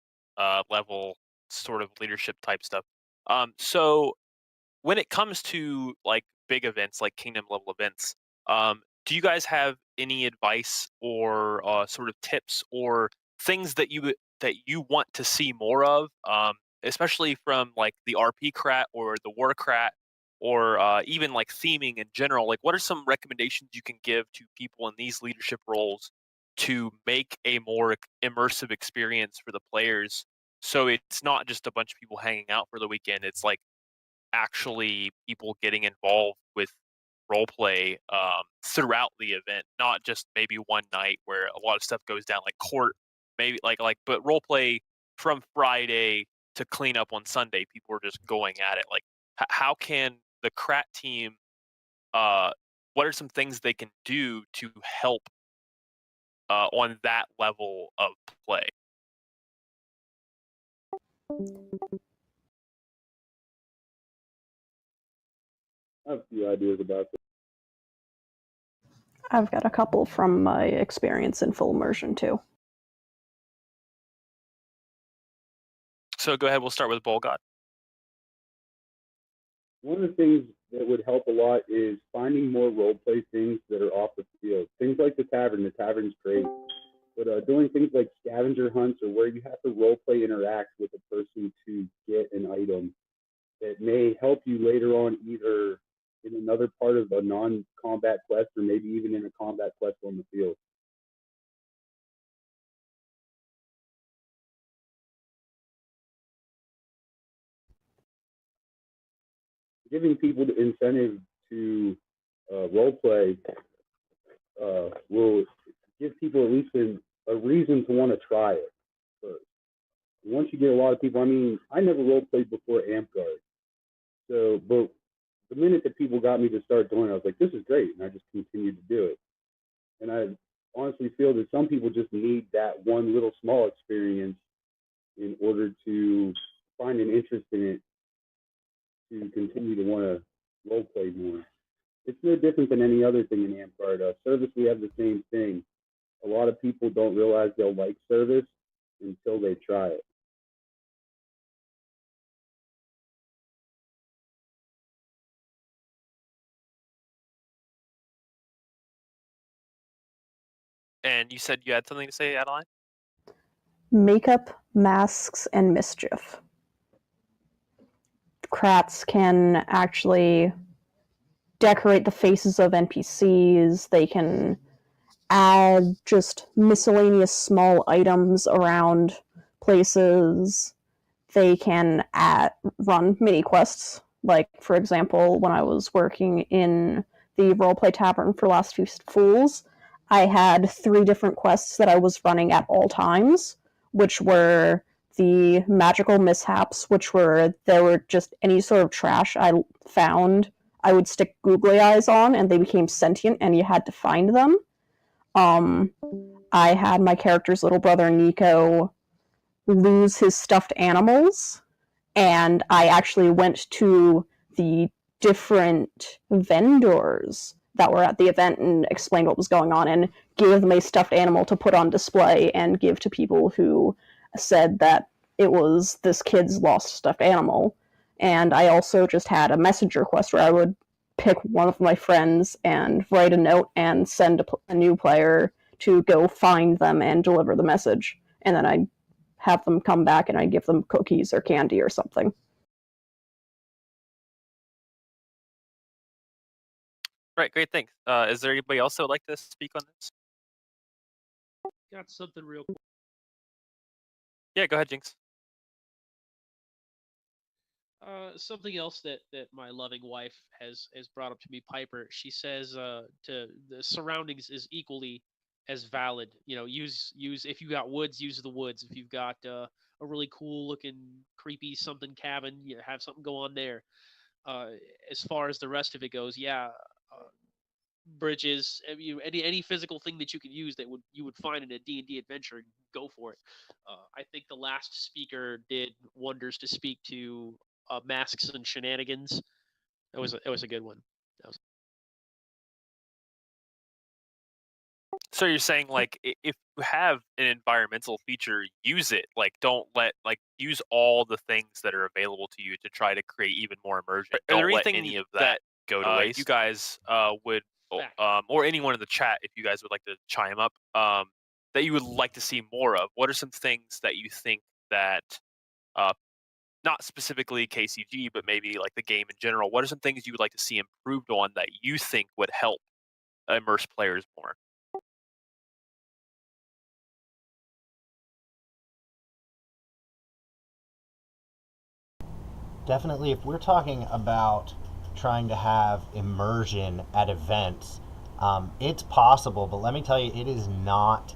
level sort of leadership type stuff. So when it comes to like big events, like kingdom level events, do you guys have any advice or sort of tips or things that you want to see more of, especially from like the RP crat or the war crat, or even like theming in general? Like, what are some recommendations you can give to people in these leadership roles to make a more immersive experience for the players? So it's not just a bunch of people hanging out for the weekend. It's like actually people getting involved with role play throughout the event, not just maybe one night where a lot of stuff goes down, like court, maybe but role play from Friday to clean up on Sunday. People are just going at it. Like, how can the Krat team? What are some things they can do to help on that level of play? I have a few ideas about this. I've got a couple from my experience in full immersion, too. So go ahead. We'll start with Bolgot. One of the things that would help a lot is finding more role play things that are off the field. Things like the tavern. The tavern's great. But doing things like scavenger hunts or where you have to role play interact with a person to get an item that may help you later on, either in another part of a non-combat quest or maybe even in a combat quest on the field. Giving people the incentive to role play will give people at least a reason to want to try it first. Once you get a lot of people, I mean, I never role played before AmpGuard. So, but the minute that people got me to start doing it, I was like, this is great. And I just continued to do it. And I honestly feel that some people just need that one little small experience in order to find an interest in it, to continue to want to role play more. It's no different than any other thing in AmpGuard. Service, we have the same thing. A lot of people don't realize they'll like service until they try it. And you said you had something to say, Adeline? Makeup, masks, and mischief. Krats can actually decorate the faces of NPCs. They can add just miscellaneous small items around places. They can run mini quests. Like, for example, when I was working in the roleplay tavern for Last Feast Fools, I had 3 different quests that I was running at all times, which were the magical mishaps, there were just any sort of trash I found, I would stick googly eyes on, and they became sentient, and you had to find them. I had my character's little brother, Nico, lose his stuffed animals, and I actually went to the different vendors that were at the event and explained what was going on and gave them a stuffed animal to put on display and give to people who said that it was this kid's lost stuffed animal. And I also just had a messenger quest where I would pick one of my friends and write a note and send a new player to go find them and deliver the message. And then I'd have them come back and I'd give them cookies or candy or something. Right, great, thanks. Is there anybody else that would like to speak on this? Got something real quick. Yeah, go ahead, Jinx. Something else that my loving wife has brought up to me, Piper. She says to the surroundings is equally as valid. You know, use if you got woods, use the woods. If you've got a really cool looking creepy something cabin, you have something go on there. As far as the rest of it goes, yeah, bridges, any physical thing that you can use that you would find in a D&D adventure, go for it. I think the last speaker did wonders to speak to masks and shenanigans. It was a good one. So you're saying, like, if you have an environmental feature, use it. Like, don't use all the things that are available to you to try to create even more immersion. Don't let any of that go to waste. You guys would, or anyone in the chat, if you guys would like to chime up, that you would like to see more of. What are some things that you think that, not specifically KCG, but maybe like the game in general, what are some things you would like to see improved on that you think would help immerse players more? Definitely, if we're talking about trying to have immersion at events, it's possible, but let me tell you, it is not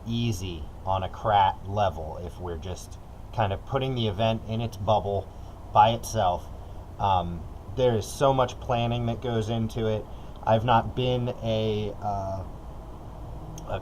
easy on a Krat level if we're just kind of putting the event in its bubble by itself. There is so much planning that goes into it. I've not been a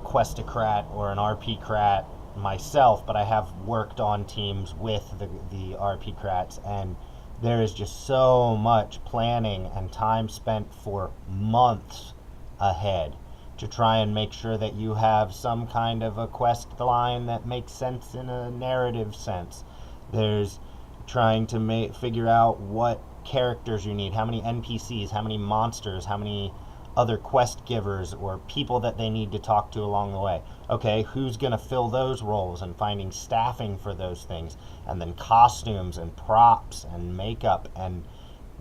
Questocrat or an RP-crat myself, but I have worked on teams with the RP-crats, and there is just so much planning and time spent for months ahead to try and make sure that you have some kind of a quest line that makes sense in a narrative sense. There's trying to figure out what characters you need, how many NPCs, how many monsters, how many other quest givers or people that they need to talk to along the way. Okay, who's going to fill those roles, and finding staffing for those things, and then costumes and props and makeup, and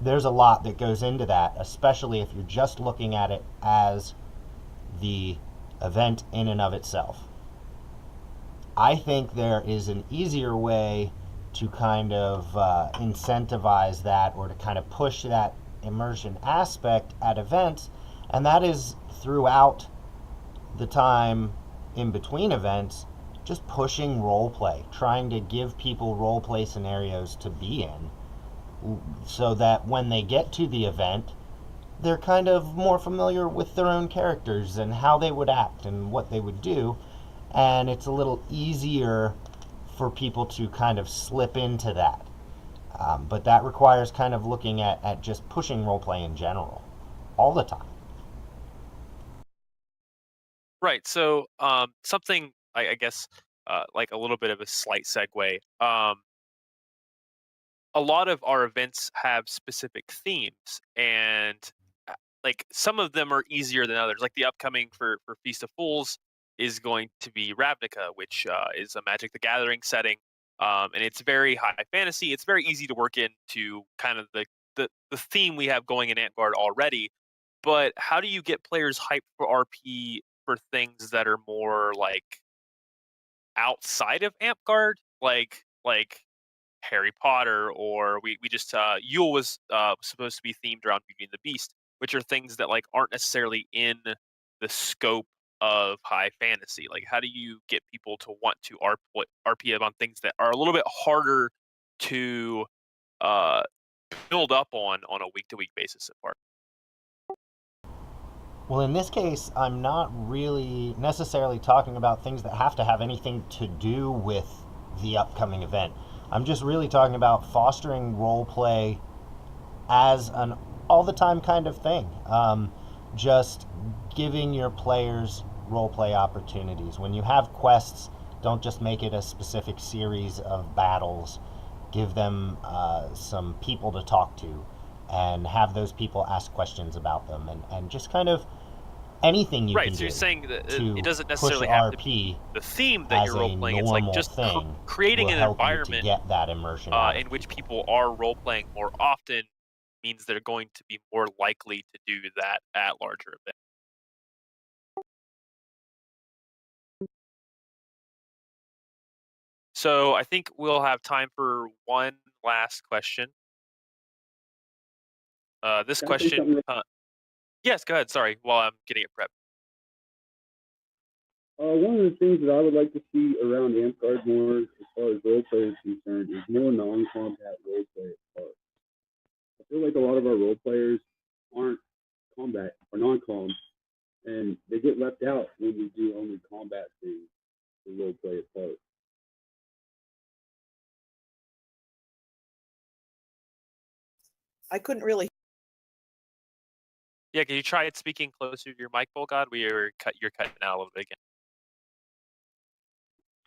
there's a lot that goes into that, especially if you're just looking at it as the event in and of itself. I think there is an easier way to kind of incentivize that, or to kind of push that immersion aspect at events, and that is throughout the time in between events, just pushing role play, trying to give people role play scenarios to be in, so that when they get to the event, they're kind of more familiar with their own characters and how they would act and what they would do, and it's a little easier for people to kind of slip into that. But that requires kind of looking at just pushing roleplay in general, all the time. Right. So something I guess like a little bit of a slight segue. A lot of our events have specific themes, and like some of them are easier than others. Like the upcoming for Feast of Fools is going to be Ravnica, which is a Magic the Gathering setting, and it's very high fantasy. It's very easy to work into kind of the theme we have going in Antguard already. But how do you get players hyped for RP for things that are more like outside of Antguard, like Harry Potter, or we just Yule was supposed to be themed around Beauty and the Beast, which are things that like aren't necessarily in the scope of high fantasy. Like, how do you get people to want to RP on things that are a little bit harder to uh, build up on a week-to-week basis so far? Well, in this case, I'm not really necessarily talking about things that have to have anything to do with the upcoming event. I'm just really talking about fostering role play as an all the time kind of thing. Just giving your players role play opportunities. When you have quests, don't just make it a specific series of battles. Give them some people to talk to, and have those people ask questions about them, and just kind of anything you Right, can so do you're saying that to it doesn't push necessarily have to RP be the theme that as you're a role playing. It's like normal just thing creating will an help you to environment get that immersion out in of which people. people are role playing more often means they're going to be more likely to do that at larger events. So I think we'll have time for one last question. This Can I say question, something? yes, go ahead. Sorry, while I'm getting it prepped. One of the things that I would like to see around Amtgard more, as far as roleplay is concerned, is more non-combat roleplay. I feel like a lot of our role players aren't combat or non-com, and they get left out when we do only combat things to roleplay apart. I couldn't really. Yeah, can you try it speaking closer to your mic, Volgod? You're cutting out a little bit again.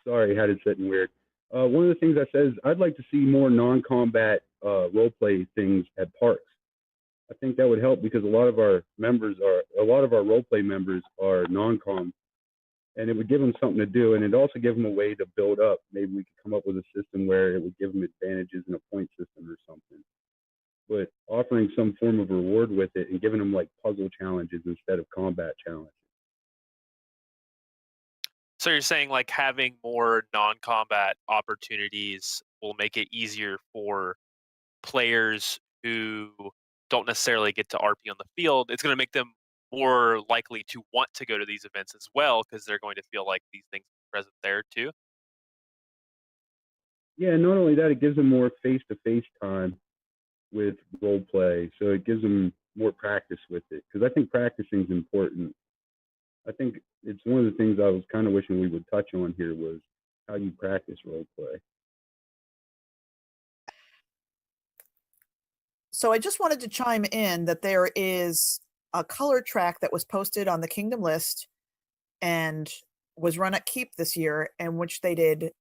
Sorry, had it sitting weird. One of the things I said is I'd like to see more non-combat roleplay things at parks. I think that would help because a lot of our roleplay members are non-com, and it would give them something to do, and it'd also give them a way to build up. Maybe we could come up with a system where it would give them advantages in a point system or something. But offering some form of reward with it and giving them like puzzle challenges instead of combat challenges. So you're saying like having more non-combat opportunities will make it easier for players who don't necessarily get to RP on the field. It's going to make them more likely to want to go to these events as well because they're going to feel like these things are present there too. Yeah, not only that, it gives them more face-to-face time with role play, so it gives them more practice with it. Because I think practicing is important. I think it's one of the things I was kind of wishing we would touch on here was how you practice role play. So I just wanted to chime in that there is a color track that was posted on the Kingdom list and was run at Keep this year, in which they did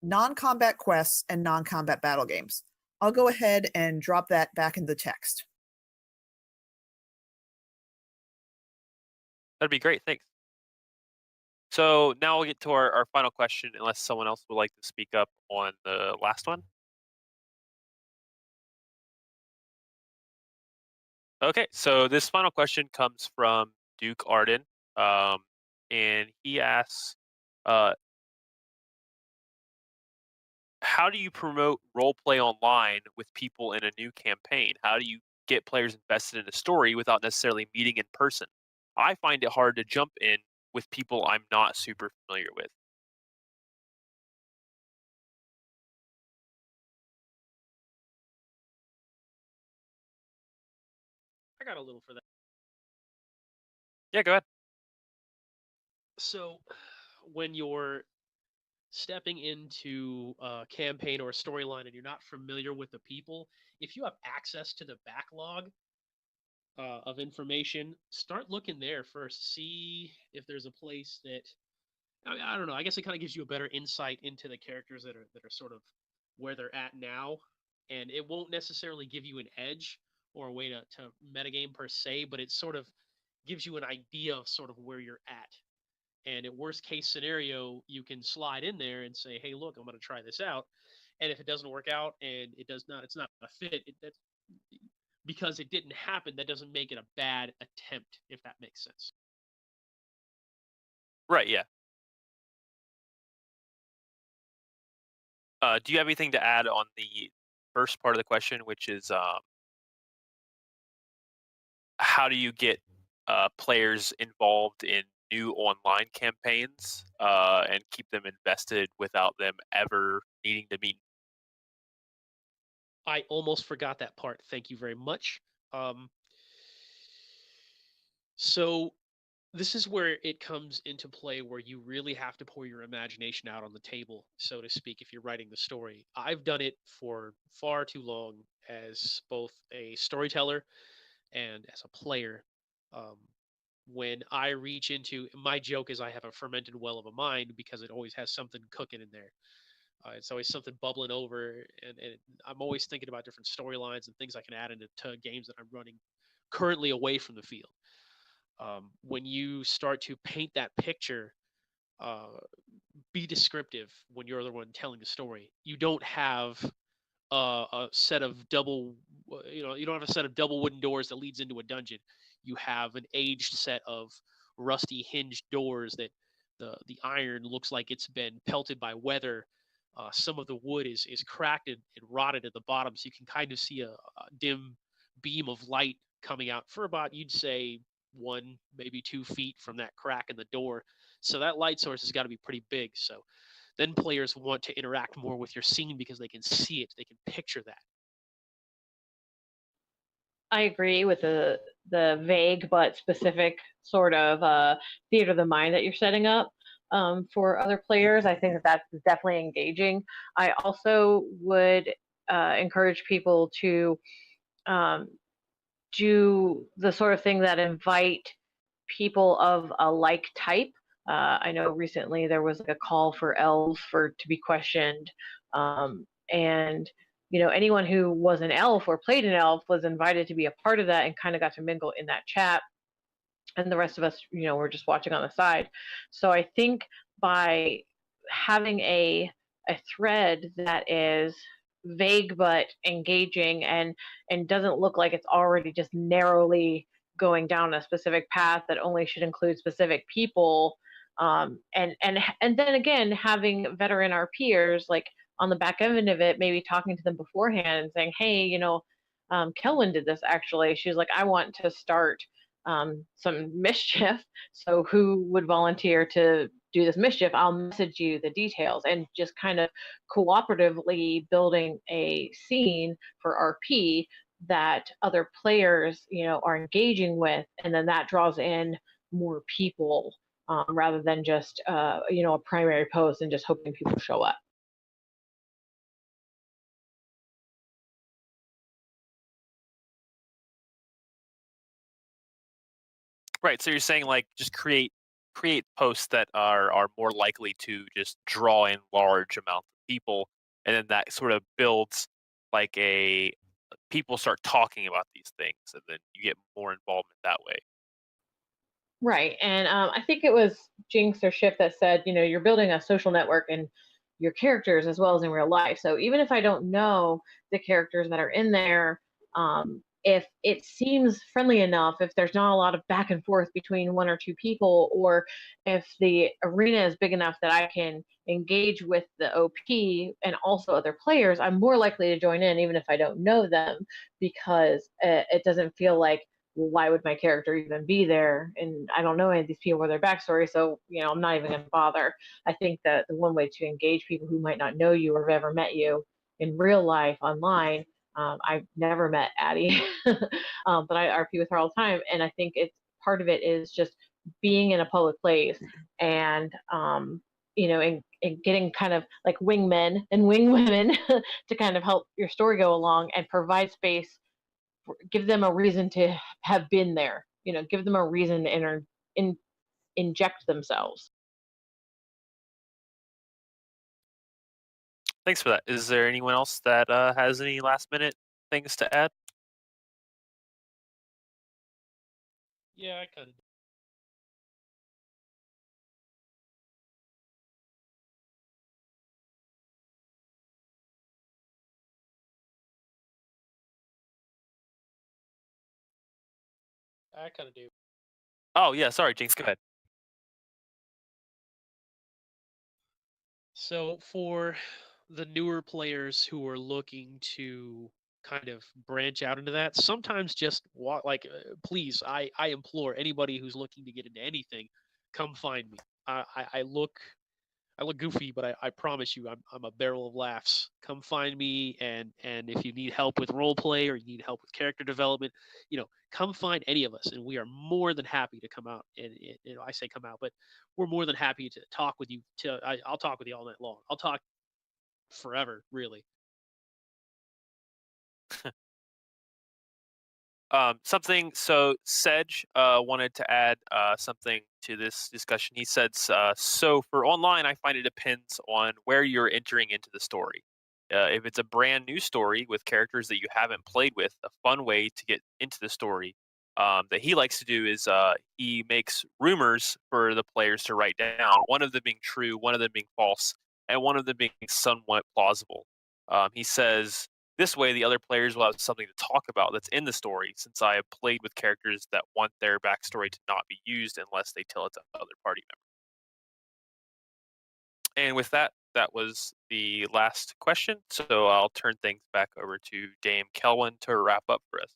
non-combat quests and non-combat battle games. I'll go ahead and drop that back in the text. That'd be great. Thanks. So now we'll get to our final question, unless someone else would like to speak up on the last one. Okay, so this final question comes from Duke Arden, and he asks, uh, how do you promote roleplay online with people in a new campaign? How do you get players invested in a story without necessarily meeting in person? I find it hard to jump in with people I'm not super familiar with. I got a little for that. Yeah, go ahead. So, when you're stepping into a campaign or a storyline and you're not familiar with the people, if you have access to the backlog of information, start looking there first. See if there's a place that I don't know. I guess it kind of gives you a better insight into the characters that are sort of where they're at now, and it won't necessarily give you an edge or a way to metagame per se, but it sort of gives you an idea of sort of where you're at. And at worst case scenario, you can slide in there and say, "Hey, look, I'm going to try this out." And if it doesn't work out and it's not a fit. That's because it didn't happen. That doesn't make it a bad attempt, if that makes sense. Right, yeah. Do you have anything to add on the first part of the question, which is how do you get players involved in new online campaigns and keep them invested without them ever needing to meet? I almost forgot that part. Thank you very much. So this is where it comes into play where you really have to pour your imagination out on the table, so to speak, if you're writing the story. I've done it for far too long as both a storyteller and as a player. Um, when I reach into my joke is I have a fermented well of a mind because it always has something cooking in there. It's always something bubbling over, and I'm always thinking about different storylines and things I can add into games that I'm running currently away from the field. When you start to paint that picture, uh, be descriptive when you're the one telling the story. You don't have a set of you don't have a set of double wooden doors that leads into a dungeon. You have an aged set of rusty hinged doors that the iron looks like it's been pelted by weather. Some of the wood is cracked and rotted at the bottom, so you can kind of see a dim beam of light coming out for about, you'd say, 1 maybe 2 feet from that crack in the door. So that light source has got to be pretty big. So then players want to interact more with your scene because they can see it, they can picture that. I agree with the vague but specific sort of theater of the mind that you're setting up for other players. I think that that's definitely engaging. I also would encourage people to do the sort of thing that invite people of a like type. I know recently there was like a call for elves to be questioned, and anyone who was an elf or played an elf was invited to be a part of that and kind of got to mingle in that chat. And the rest of us, were just watching on the side. So I think by having a thread that is vague but engaging and doesn't look like it's already just narrowly going down a specific path that only should include specific people, and then again having veteran RPers like on the back end of it, maybe talking to them beforehand and saying, hey, Kelwyn did this actually. She was like, I want to start some mischief. So who would volunteer to do this mischief? I'll message you the details, and just kind of cooperatively building a scene for RP that other players, are engaging with, and then that draws in more people rather than just a primary post and just hoping people show up. Right. So you're saying like just create posts that are more likely to just draw in large amounts of people, and then that sort of builds like people start talking about these things, and then you get more involvement that way. Right. And I think it was Jinx or Shift that said, you're building a social network in your characters as well as in real life. So even if I don't know the characters that are in there, if it seems friendly enough, if there's not a lot of back and forth between one or two people, or if the arena is big enough that I can engage with the OP and also other players, I'm more likely to join in even if I don't know them, because it doesn't feel like, well, why would my character even be there? And I don't know any of these people or their backstory, so I'm not even going to bother. I think that the one way to engage people who might not know you or have ever met you in real life online. I've never met Addie, but I RP with her all the time, and I think it's part of it is just being in a public place and and getting kind of like wingmen and wingwomen to kind of help your story go along and provide space, give them a reason to have been there, give them a reason to inject themselves. Thanks for that. Is there anyone else that has any last minute things to add? Yeah, I kind of. I kind of do. Oh yeah, sorry, Jinx, go ahead. So for the newer players who are looking to kind of branch out into that, sometimes just walk like, please, I implore anybody who's looking to get into anything, come find me. I look goofy, but I promise you, I'm a barrel of laughs. Come find me, and if you need help with role play or you need help with character development, come find any of us, and we are more than happy to come out. And I say come out, but we're more than happy to talk with you. I'll talk with you all night long. I'll talk forever, really. Something. So Sedge wanted to add something to this discussion. He said, "So for online, I find it depends on where you're entering into the story. If it's a brand new story with characters that you haven't played with, a fun way to get into the story that he likes to do is he makes rumors for the players to write down. One of them being true, one of them being false, and one of them being somewhat plausible. He says." This way, the other players will have something to talk about that's in the story, since I have played with characters that want their backstory to not be used unless they tell it to other party members. And with that, that was the last question. So I'll turn things back over to Dame Kelwin to wrap up for us.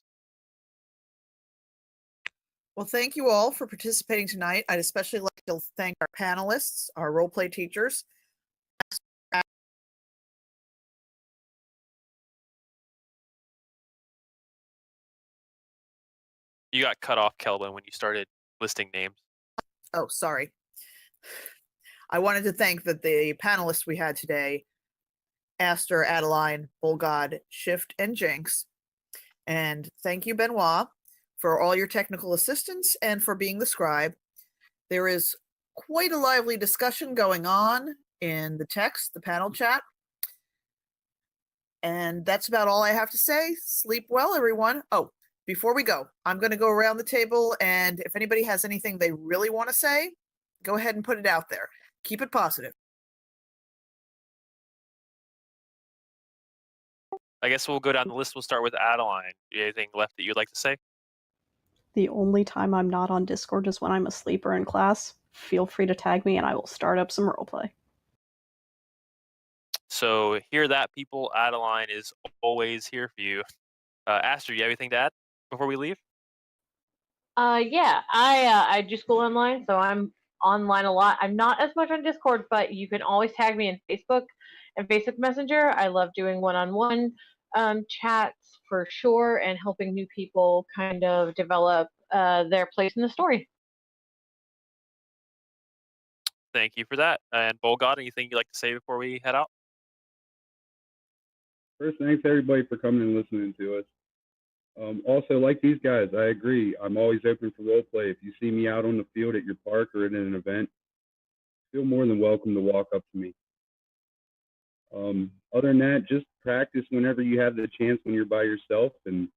Well, thank you all for participating tonight. I'd especially like to thank our panelists, our roleplay teachers. You got cut off, Kelvin, when you started listing names. Oh, sorry. I wanted to thank the panelists we had today, Aster, Adeline, Bulgod, Shift, and Jinx. And thank you, Benoit, for all your technical assistance and for being the scribe. There is quite a lively discussion going on in the text, the panel chat. And that's about all I have to say. Sleep well, everyone. Oh, before we go, I'm going to go around the table, and if anybody has anything they really want to say, go ahead and put it out there. Keep it positive. I guess we'll go down the list. We'll start with Adeline. Anything left that you'd like to say? The only time I'm not on Discord is when I'm asleep or in class. Feel free to tag me and I will start up some roleplay. So hear that, people. Adeline is always here for you. Aster, you have anything to add before we leave? Yeah, I do school online, so I'm online a lot. I'm not as much on Discord, but you can always tag me in Facebook and Facebook Messenger. I love doing one-on-one chats for sure, and helping new people kind of develop their place in the story. Thank you for that. And Bulgod, anything you'd like to say before we head out? First, thanks everybody for coming and listening to us. Also, like these guys, I agree. I'm always open for role play. If you see me out on the field at your park or at an event, feel more than welcome to walk up to me. Other than that, just practice whenever you have the chance when you're by yourself, and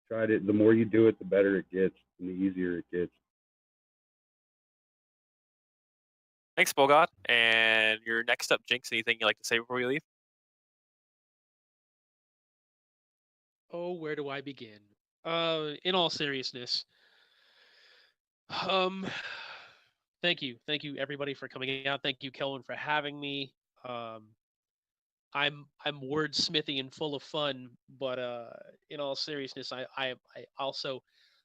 try to. The more you do it, the better it gets, and the easier it gets. Thanks, Bogart. And you're next up, Jinx. Anything you'd like to say before we leave? Oh, where do I begin? In all seriousness, thank you everybody for coming out. Thank you, Kelvin, for having me. I'm wordsmithy and full of fun, but in all seriousness, I also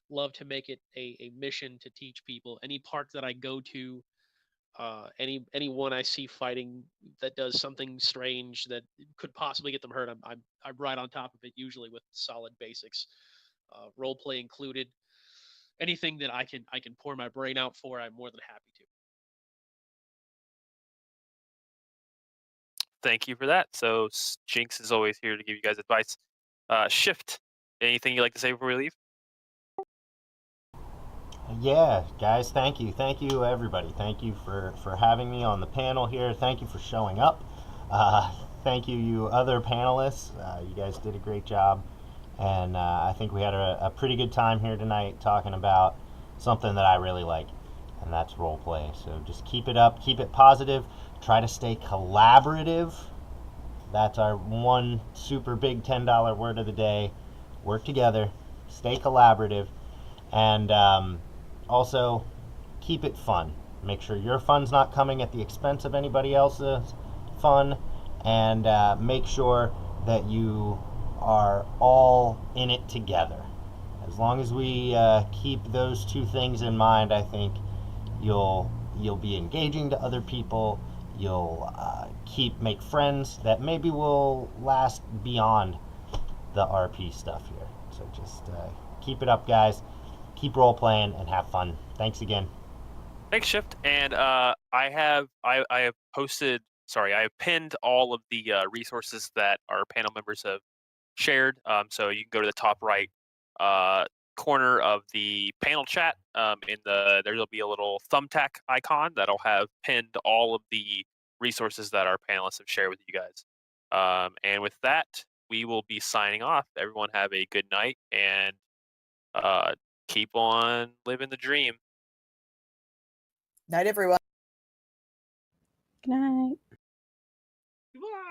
love to make it a mission to teach people. Any park that I go to, anyone I see fighting that does something strange that could possibly get them hurt, I'm right on top of it, usually with solid basics, role play included. Anything that I can pour my brain out for, I'm more than happy to. Thank you for that. So Jinx is always here to give you guys advice. Shift. Anything you'd like to say before we leave? Yeah, guys, thank you everybody. Thank you for having me on the panel here. Thank you for showing up. Thank you other panelists. You guys did a great job, and I think we had a pretty good time here tonight talking about something that I really like, and that's role play. So just keep it up, keep it positive, try to stay collaborative. That's our one super big $10 word of the day. Work together, stay collaborative, and also keep it fun. Make sure your fun's not coming at the expense of anybody else's fun, and make sure that you are all in it together. As long as we keep those two things in mind, I think you'll be engaging to other people. You'll make friends that maybe will last beyond the RP stuff here. So just keep it up, guys. Keep role playing and have fun. Thanks again. Thanks, Shift. And I have pinned all of the resources that our panel members have shared. So you can go to the top right corner of the panel chat. There'll be a little thumbtack icon that'll have pinned all of the resources that our panelists have shared with you guys. And with that, we will be signing off. Everyone have a good night and keep on living the dream. Night, everyone. Good night. Goodbye.